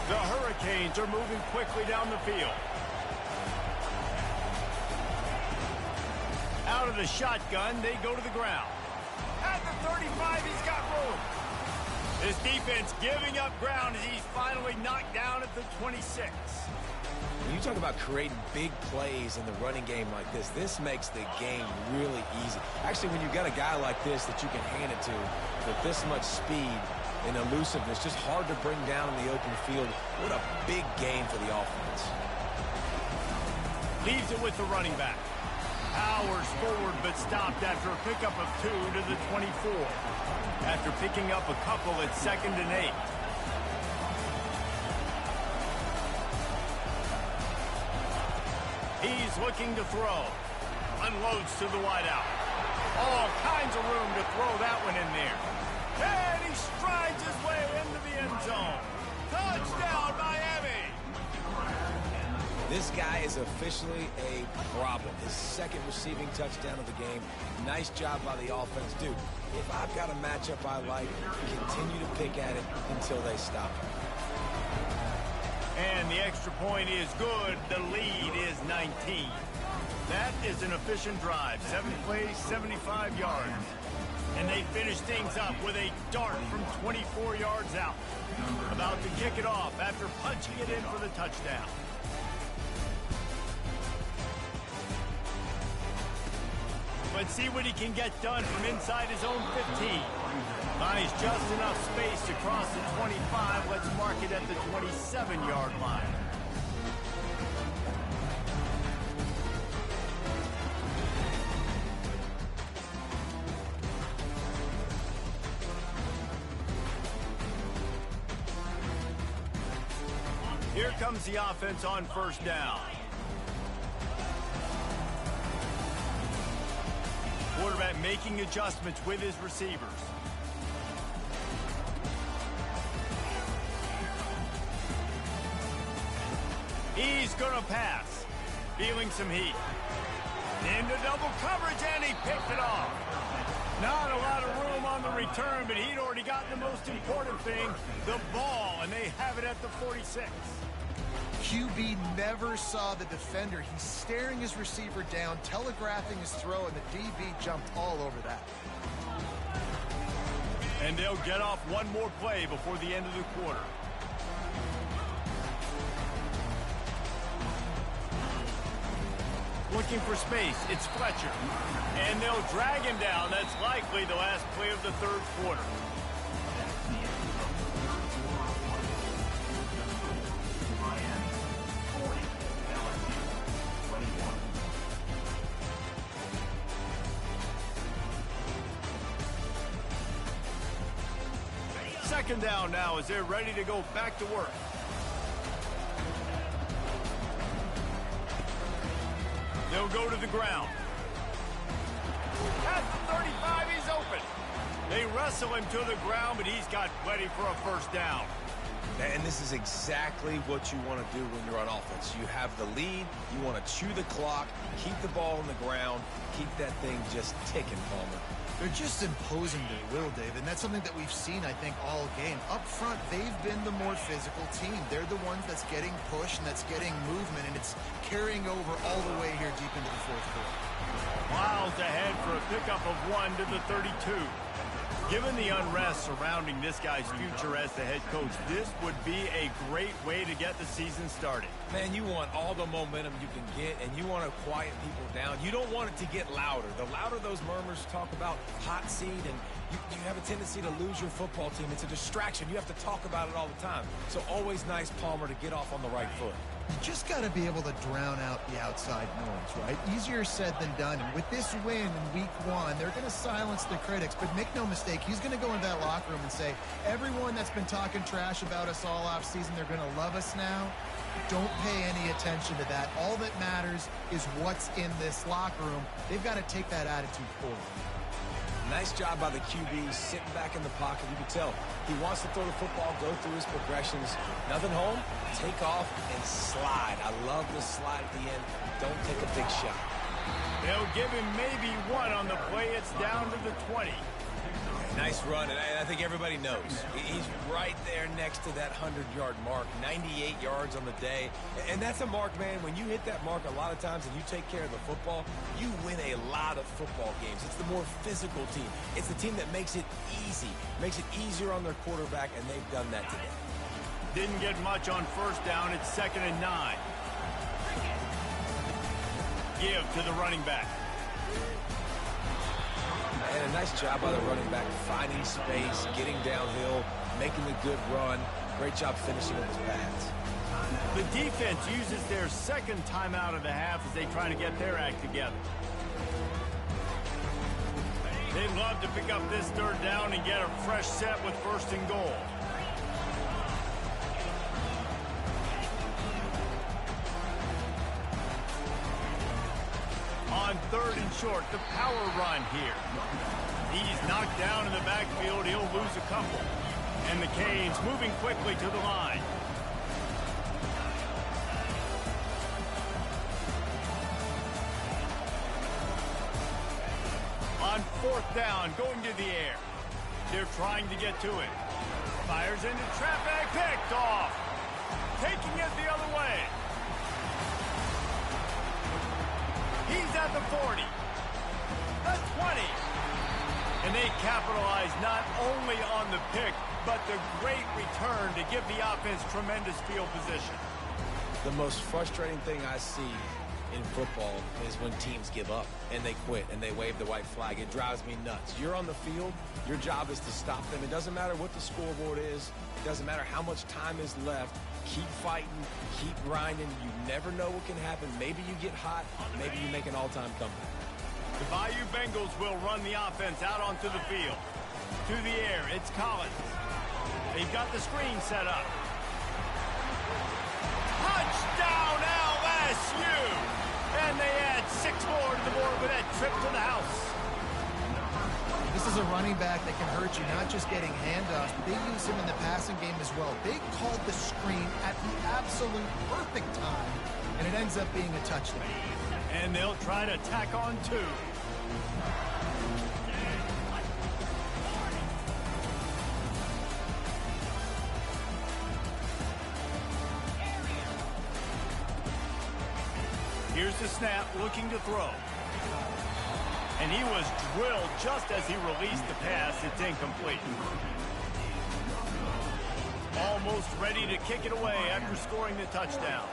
Speaker 3: The Hurricanes are moving quickly down the field. Out of the shotgun, they go to the ground. At the 35, he's got room. This defense giving up ground as he's finally knocked down at the 26.
Speaker 2: When you talk about creating big plays in the running game like this makes the game really easy. Actually, when you've got a guy like this that you can hand it to with this much speed and elusiveness, just hard to bring down in the open field. What a big game for the offense.
Speaker 3: Leaves it with the running back. Powers forward, but stopped after a pickup of 2 to the 24. After picking up a couple at 2nd and 8. He's looking to throw. Unloads to the wideout. All kinds of room to throw that one in there. And he strides his way into the end zone. Touchdown, Miami!
Speaker 2: This guy is officially a problem. His 2nd receiving touchdown of the game. Nice job by the offense. Dude, if I've got a matchup I like, continue to pick at it until they stop it.
Speaker 3: And the extra point is good. The lead is 19. That is an efficient drive. 7 plays, 75 yards. And they finish things up with a dart from 24 yards out. About to kick it off after punching it in for the touchdown. Let's see what he can get done from inside his own 15. Finds just enough space to cross the 25. Let's mark it at the 27-yard line. Here comes the offense on first down. Quarterback making adjustments with his receivers. He's going to pass. Feeling some heat. Into double coverage, and he picked it off. Not a lot of room on the return, but he'd already gotten the most important thing, the ball, and they have it at the 46.
Speaker 4: QB never saw the defender. He's staring his receiver down, telegraphing his throw, and the DB jumped all over that.
Speaker 3: And they'll get off one more play before the end of the quarter. Looking for space, it's Fletcher. And they'll drag him down. That's likely the last play of the third quarter. Second down now as they're ready to go back to work. They'll go to the ground. At the 35, he's open. They wrestle him to the ground, but he's got plenty for a first down.
Speaker 2: And this is exactly what you want to do when you're on offense. You have the lead, you want to chew the clock, keep the ball on the ground, keep that thing just ticking, Palmer.
Speaker 4: They're just imposing their will, David, and that's something that we've seen, I think, all game. Up front, they've been the more physical team. They're the ones that's getting pushed and that's getting movement, and it's carrying over all the way here deep into the fourth quarter.
Speaker 3: Miles ahead for a pickup of 1 to the 32. Given the unrest surrounding this guy's future as the head coach, this would be a great way to get the season started.
Speaker 2: Man, you want all the momentum you can get, and you want to quiet people down. You don't want it to get louder. The louder those murmurs talk about hot seat, and you have a tendency to lose your football team. It's a distraction. You have to talk about it all the time. So always nice, Palmer, to get off on the right foot.
Speaker 4: You just got to be able to drown out the outside noise, right? Easier said than done. And with this win in week 1, they're going to silence the critics. But make no mistake, he's going to go into that locker room and say, everyone that's been talking trash about us all offseason, they're going to love us now. Don't pay any attention to that. All that matters is what's in this locker room. They've got to take that attitude forward.
Speaker 2: Nice job by the QB, sitting back in the pocket. You can tell he wants to throw the football, go through his progressions. Nothing home, take off, and slide. I love the slide at the end. Don't take a big shot.
Speaker 3: They'll give him maybe one on the play. It's down to the 20.
Speaker 2: Nice run, and I think everybody knows. He's right there next to that 100-yard mark, 98 yards on the day. And that's a mark, man. When you hit that mark a lot of times and you take care of the football, you win a lot of football games. It's the more physical team. It's the team that makes it easy, makes it easier on their quarterback, and they've done that today.
Speaker 3: Didn't get much on first down. It's 2nd and 9. Give to the running back.
Speaker 2: And a nice job by the running back, finding space, getting downhill, making the good run. Great job finishing with his pads.
Speaker 3: The defense uses their second timeout of the half as they try to get their act together. They'd love to pick up this 3rd down and get a fresh set with 1st and goal. On 3rd and short, the power run here. He's knocked down in the backfield. He'll lose a couple. And the Canes moving quickly to the line. On 4th down, going to the air. They're trying to get to it. Fires into traffic, picked off. Taking it the other way. He's at the 40, the 20. And they capitalize not only on the pick, but the great return to give the offense tremendous field position.
Speaker 2: The most frustrating thing I see in football is when teams give up and they quit and they wave the white flag. It drives me nuts. You're on the field. Your job is to stop them. It doesn't matter what the scoreboard is. It doesn't matter how much time is left. Keep fighting. Keep grinding. You never know what can happen. Maybe you get hot. Maybe you make an all-time comeback.
Speaker 3: The Bayou Bengals will run the offense out onto the field. To the air, it's Collins. They've got the screen set up. Touchdown LSU! And they add 6 more to the board with that trip to the house.
Speaker 4: This is a running back that can hurt you, not just getting handoffs, but they use him in the passing game as well. They called the screen at the absolute perfect time, and it ends up being a touchdown.
Speaker 3: And they'll try to tack on 2. Here's the snap, looking to throw. And he was drilled just as he released the pass. It's incomplete. Almost ready to kick it away after scoring the touchdown.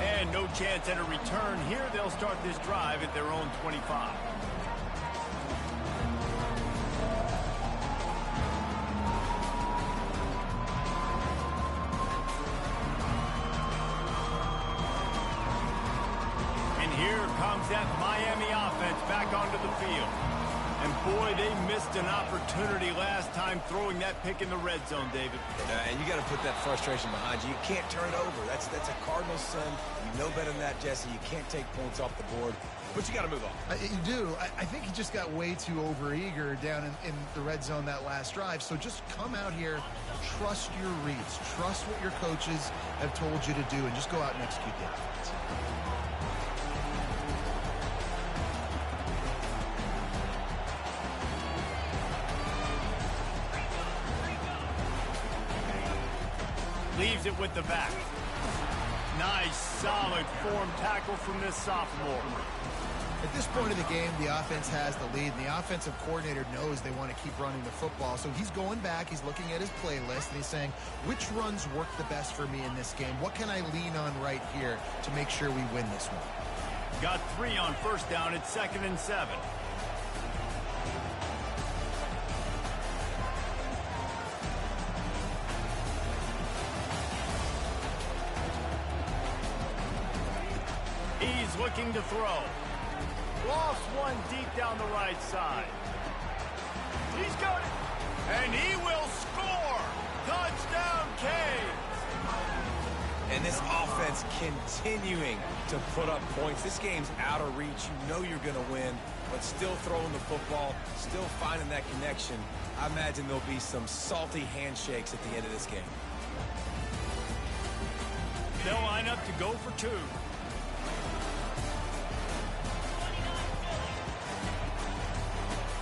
Speaker 3: And no chance at a return here. They'll start this drive at their own 25. That Miami offense back onto the field. And boy, they missed an opportunity last time throwing that pick in the red zone, David.
Speaker 2: And you got to put that frustration behind you. You can't turn it over. That's a cardinal sin. You know better than that, Jesse. You can't take points off the board. But you got to move on.
Speaker 4: You do. I think he just got way too overeager down in the red zone that last drive. So just come out here, trust your reads, trust what your coaches have told you to do, and just go out and execute the offense.
Speaker 3: Leaves it with the back. Nice, solid form tackle from this sophomore.
Speaker 4: At this point of the game, the offense has the lead, and the offensive coordinator knows they want to keep running the football. So he's going back, he's looking at his playlist, and he's saying, which runs work the best for me in this game? What can I lean on right here to make sure we win this one?
Speaker 3: Got 3 on first down. It's 2nd and 7. He's looking to throw. Lost one deep down the right side. He's got it. And he will score. Touchdown, Canes.
Speaker 2: And this offense continuing to put up points. This game's out of reach. You know you're going to win. but still throwing the football, still finding that connection. I imagine there'll be some salty handshakes at the end of this game.
Speaker 3: They'll line up to go for two.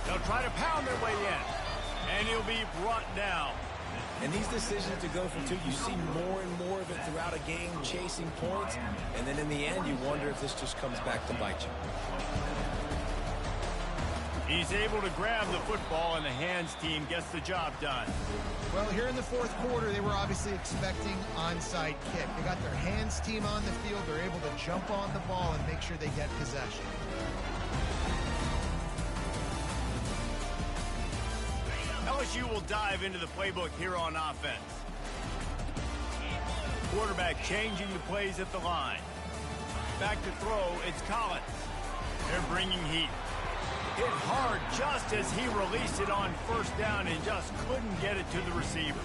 Speaker 3: They'll try to pound their way in, and he'll be brought down.
Speaker 2: And these decisions to go for two, you see more and more of it throughout a game, chasing points, and then in the end, you wonder if this just comes back to bite you.
Speaker 3: He's able to grab the football, and the hands team gets the job done.
Speaker 4: Well, here in the fourth quarter, they were obviously expecting onside kick. They got their hands team on the field. They're able to jump on the ball and make sure they get possession.
Speaker 3: LSU will dive into the playbook here on offense. Quarterback changing the plays at the line. Back to throw, it's Collins. They're bringing heat. Hit hard just as he released it on first down and just couldn't get it to the receiver.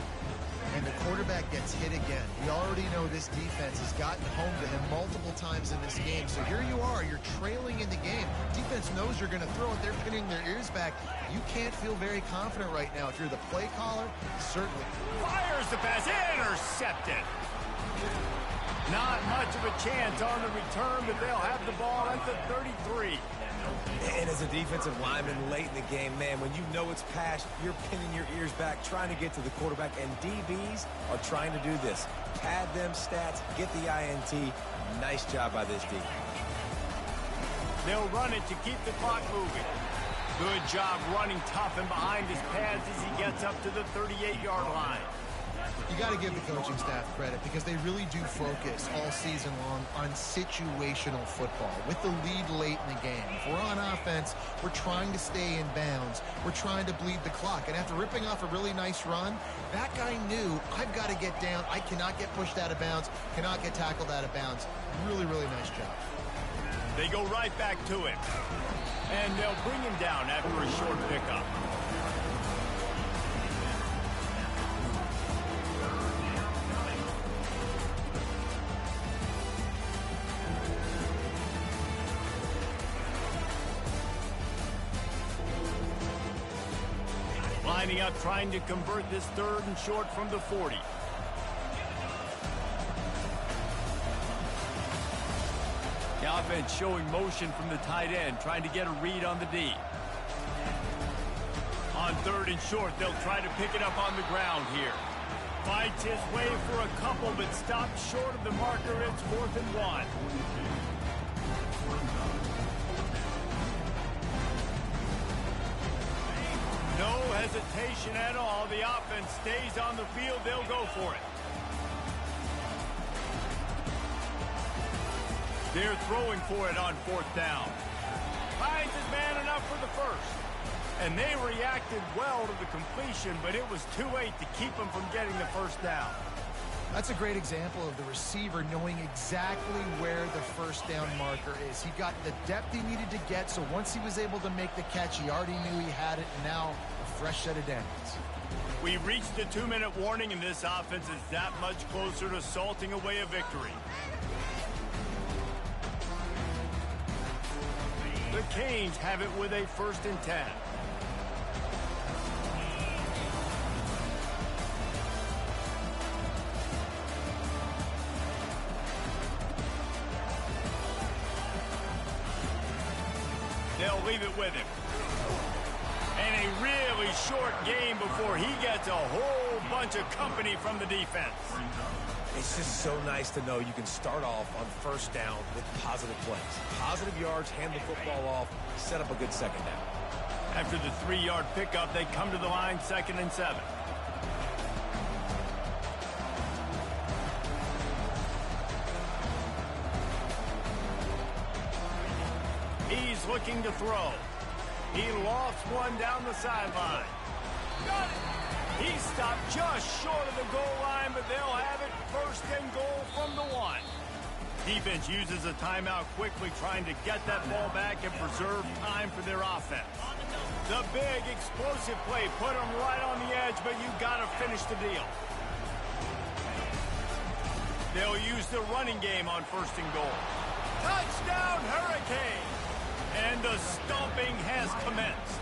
Speaker 4: And the quarterback gets hit again. We already know this defense has gotten home to him multiple times in this game. So here you are, you're trailing in the game. Defense knows you're going to throw it. They're pinning their ears back. You can't feel very confident right now. If you're the play caller, certainly.
Speaker 3: Fires the pass, intercepted. Not much of a chance on the return, but they'll have the ball at the 33.
Speaker 2: And as a defensive lineman late in the game, man, when you know it's passed, you're pinning your ears back, trying to get to the quarterback, and DBs are trying to do this. Pad them stats, get the INT. Nice job by this D.
Speaker 3: They'll run it to keep the clock moving. Good job running tough and behind his pads as he gets up to the 38-yard line.
Speaker 4: You got to give the coaching staff credit because they really do focus all season long on situational football with the lead late in the game. If we're on offense, we're trying to stay in bounds. We're trying to bleed the clock. And after ripping off a really nice run, that guy knew, I've got to get down. I cannot get pushed out of bounds, cannot get tackled out of bounds. Really, really nice job.
Speaker 3: They go right back to him. And they'll bring him down after a short pickup. Lining up, trying to convert this third and short from the 40. The offense showing motion from the tight end, trying to get a read on the D. On third and short, they'll try to pick it up on the ground here. Fights his way for a couple, but stops short of the marker. It's 4th and 1. No hesitation at all. The offense stays on the field. They'll go for it. They're throwing for it on 4th down. Finds his man enough for the first. And they reacted well to the completion, but it was too late to keep them from getting the first down.
Speaker 4: That's a great example of the receiver knowing exactly where the first down marker is. He got the depth he needed to get, so once he was able to make the catch, he already knew he had it, and now a fresh set of downs.
Speaker 3: We reached the 2-minute warning, and this offense is that much closer to salting away a victory. The Canes have it with a 1st and 10. They'll leave it with him. And a really short game before he gets a whole bunch of company from the defense.
Speaker 2: It's just so nice to know you can start off on first down with positive plays. Positive yards, hand the football off, set up a good second down.
Speaker 3: After the 3-yard pickup, they come to the line 2nd and 7. He's looking to throw. He lost one down the sideline. Got it! He stopped just short of the goal line, but they'll have it 1st and goal from the 1. Defense uses a timeout quickly, trying to get that ball back and preserve time for their offense. The big explosive play put them right on the edge, but you got to finish the deal. They'll use the running game on 1st and goal. Touchdown, Hurricane! And the stomping has commenced.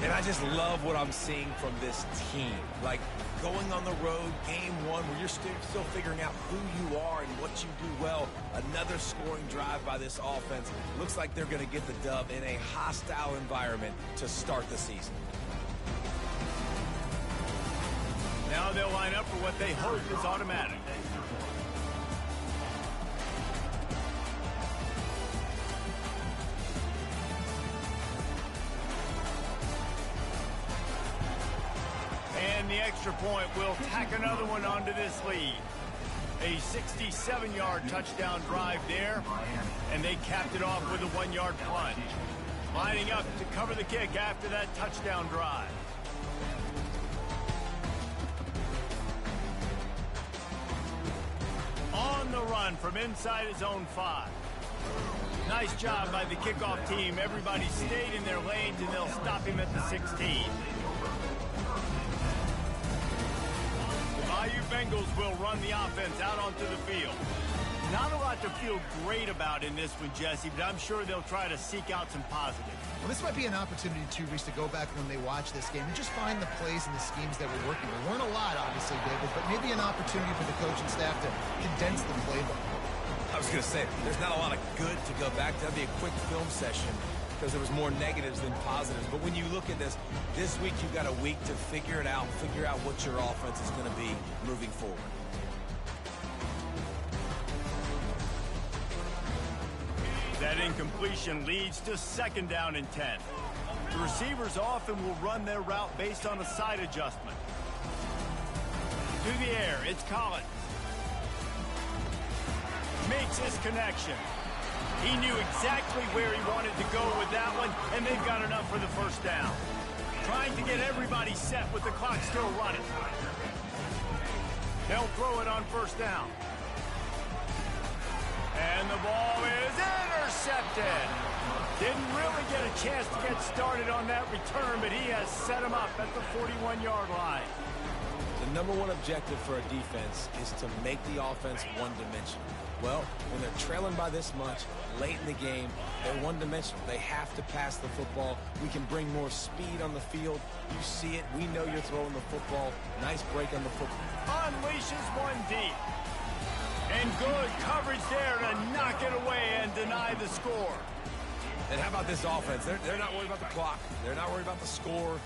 Speaker 2: And I just love what I'm seeing from this team. Like, going on the road, game one, where you're still figuring out who you are and what you do well. Another scoring drive by this offense. Looks like they're going to get the dub in a hostile environment to start the season.
Speaker 3: Now they'll line up for what they hope is automatic. And the extra point will tack another one onto this lead. A 67-yard touchdown drive there, and they capped it off with a 1-yard plunge. Lining up to cover the kick after that touchdown drive. On the run from inside his own 5. Nice job by the kickoff team. Everybody stayed in their lanes, and they'll stop him at the 16. The Bengals will run the offense out onto the field. Not a lot to feel great about in this one, Jesse, but I'm sure they'll try to seek out some positives.
Speaker 4: Well, this might be an opportunity, too, Reese, to go back when they watch this game and just find the plays and the schemes that were working. There weren't a lot, obviously, David, but maybe an opportunity for the coaching staff to condense the playbook.
Speaker 2: I was going to say, there's not a lot of good to go back. That'd be a quick film session because there was more negatives than positives. But when you look at this week you've got a week to figure it out, figure out what your offense is going to be moving forward.
Speaker 3: That incompletion leads to 2nd down and 10. The receivers often will run their route based on a side adjustment. To the air, it's Collins. Makes his connection. He knew exactly where he wanted to go with that one, and they've got enough for the 1st down. Trying to get everybody set with the clock still running. They'll throw it on 1st down. And the ball is intercepted. Didn't really get a chance to get started on that return, but he has set him up at the 41-yard line.
Speaker 2: The number one objective for a defense is to make the offense one-dimensional. Well, when they're trailing by this much, late in the game, they're one-dimensional. They have to pass the football. We can bring more speed on the field. You see it. We know you're throwing the football. Nice break on the football.
Speaker 3: Unleashes one deep. And good coverage there to knock it away and deny the score.
Speaker 2: And how about this offense? They're not worried about the clock. They're not worried about the score.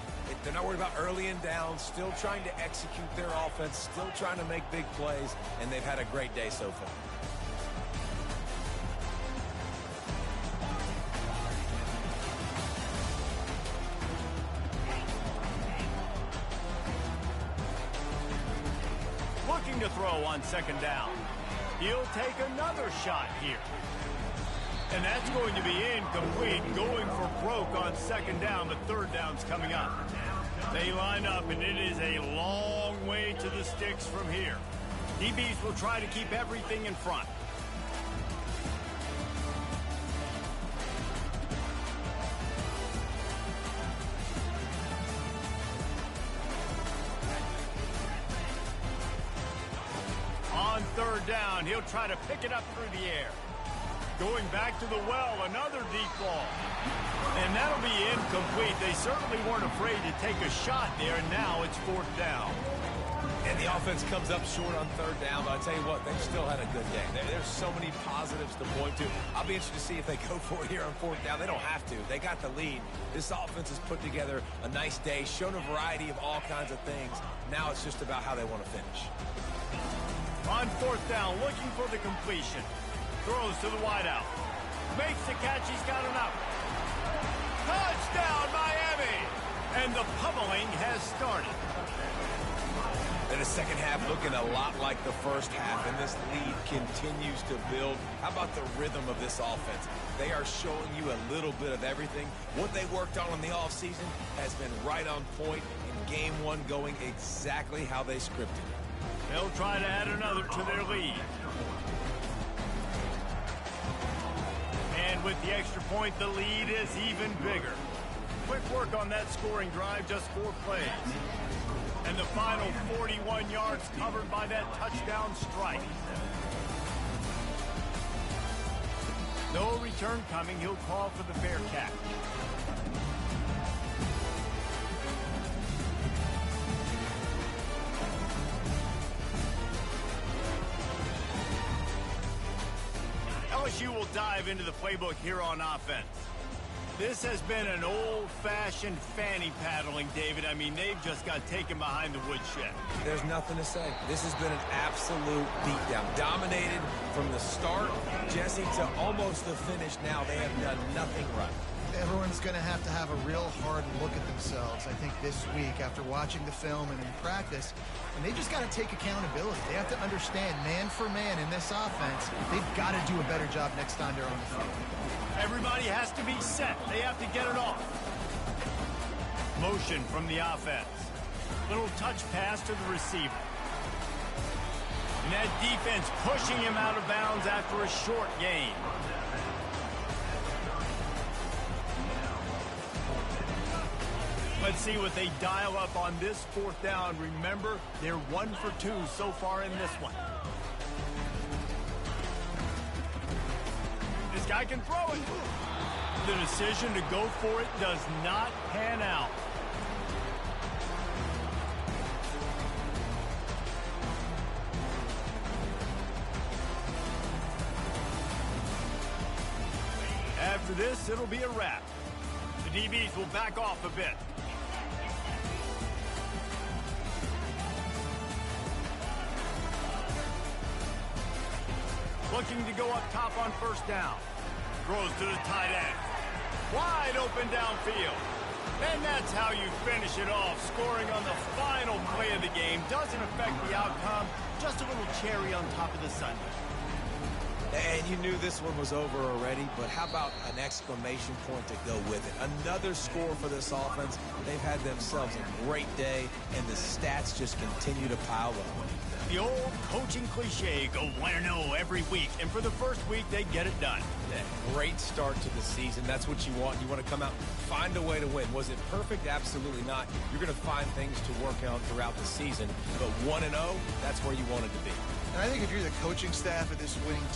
Speaker 2: They're not worried about early and down. Still trying to execute their offense. Still trying to make big plays. And they've had a great day so far.
Speaker 3: Looking to throw on 2nd down. He'll take another shot here. And that's going to be incomplete, going for broke on 2nd down, but 3rd down's coming up. They line up, and it is a long way to the sticks from here. DBs will try to keep everything in front. On 3rd down, he'll try to pick it up through the air. Going back to the well, another deep ball. And that'll be incomplete. They certainly weren't afraid to take a shot there, and now it's 4th down.
Speaker 2: And the offense comes up short on 3rd down, but I'll tell you what, they've still had a good day. There's so many positives to point to. I'll be interested to see if they go for it here on 4th down. They don't have to. They got the lead. This offense has put together a nice day, shown a variety of all kinds of things. Now it's just about how they want to finish.
Speaker 3: On 4th down, looking for the completion. Throws to the wideout. Makes the catch. He's got enough. Touchdown, Miami! And the pummeling has started.
Speaker 2: And the second half looking a lot like the first half, and this lead continues to build. How about the rhythm of this offense? They are showing you a little bit of everything. What they worked on in the offseason has been right on point in game one, going exactly how they scripted it.
Speaker 3: They'll try to add another to their lead. And with the extra point, the lead is even bigger. Quick work on that scoring drive, just 4 plays. And the final 41 yards covered by that touchdown strike. No return coming. He'll call for the fair catch. LSU will dive into the playbook here on offense. This has been an old-fashioned fanny paddling, David. I mean, they've just got taken behind the woodshed.
Speaker 2: There's nothing to say. This has been an absolute beatdown. Dominated from the start, Jesse, to almost the finish now. They have done nothing right.
Speaker 4: Everyone's going to have a real hard look at themselves, I think, this week after watching the film and in practice. And they just got to take accountability. They have to understand, man for man in this offense, they've got to do a better job next time they're on the field.
Speaker 3: Everybody has to be set. They have to get it off. Motion from the offense. Little touch pass to the receiver. And that defense pushing him out of bounds after a short gain. Let's see what they dial up on this fourth down. Remember, they're 1 for 2 so far in this one. This guy can throw it. The decision to go for it does not pan out. After this, it'll be a wrap. The DBs will back off a bit. Looking to go up top on first down. Throws to the tight end. Wide open downfield. And that's how you finish it off. Scoring on the final play of the game doesn't affect the outcome. Just a little cherry on top of the sundae.
Speaker 2: And you knew this one was over already, but how about an exclamation point to go with it? Another score for this offense. They've had themselves a great day, and the stats just continue to pile up.
Speaker 3: The old coaching cliche, go 1-0 every week, and for the first week, they get it done.
Speaker 2: Great start to the season. That's what you want. You want to come out, find a way to win. Was it perfect? Absolutely not. You're going to find things to work out throughout the season, but 1-0, that's where you want it to be.
Speaker 4: And I think if you're the coaching staff of this winning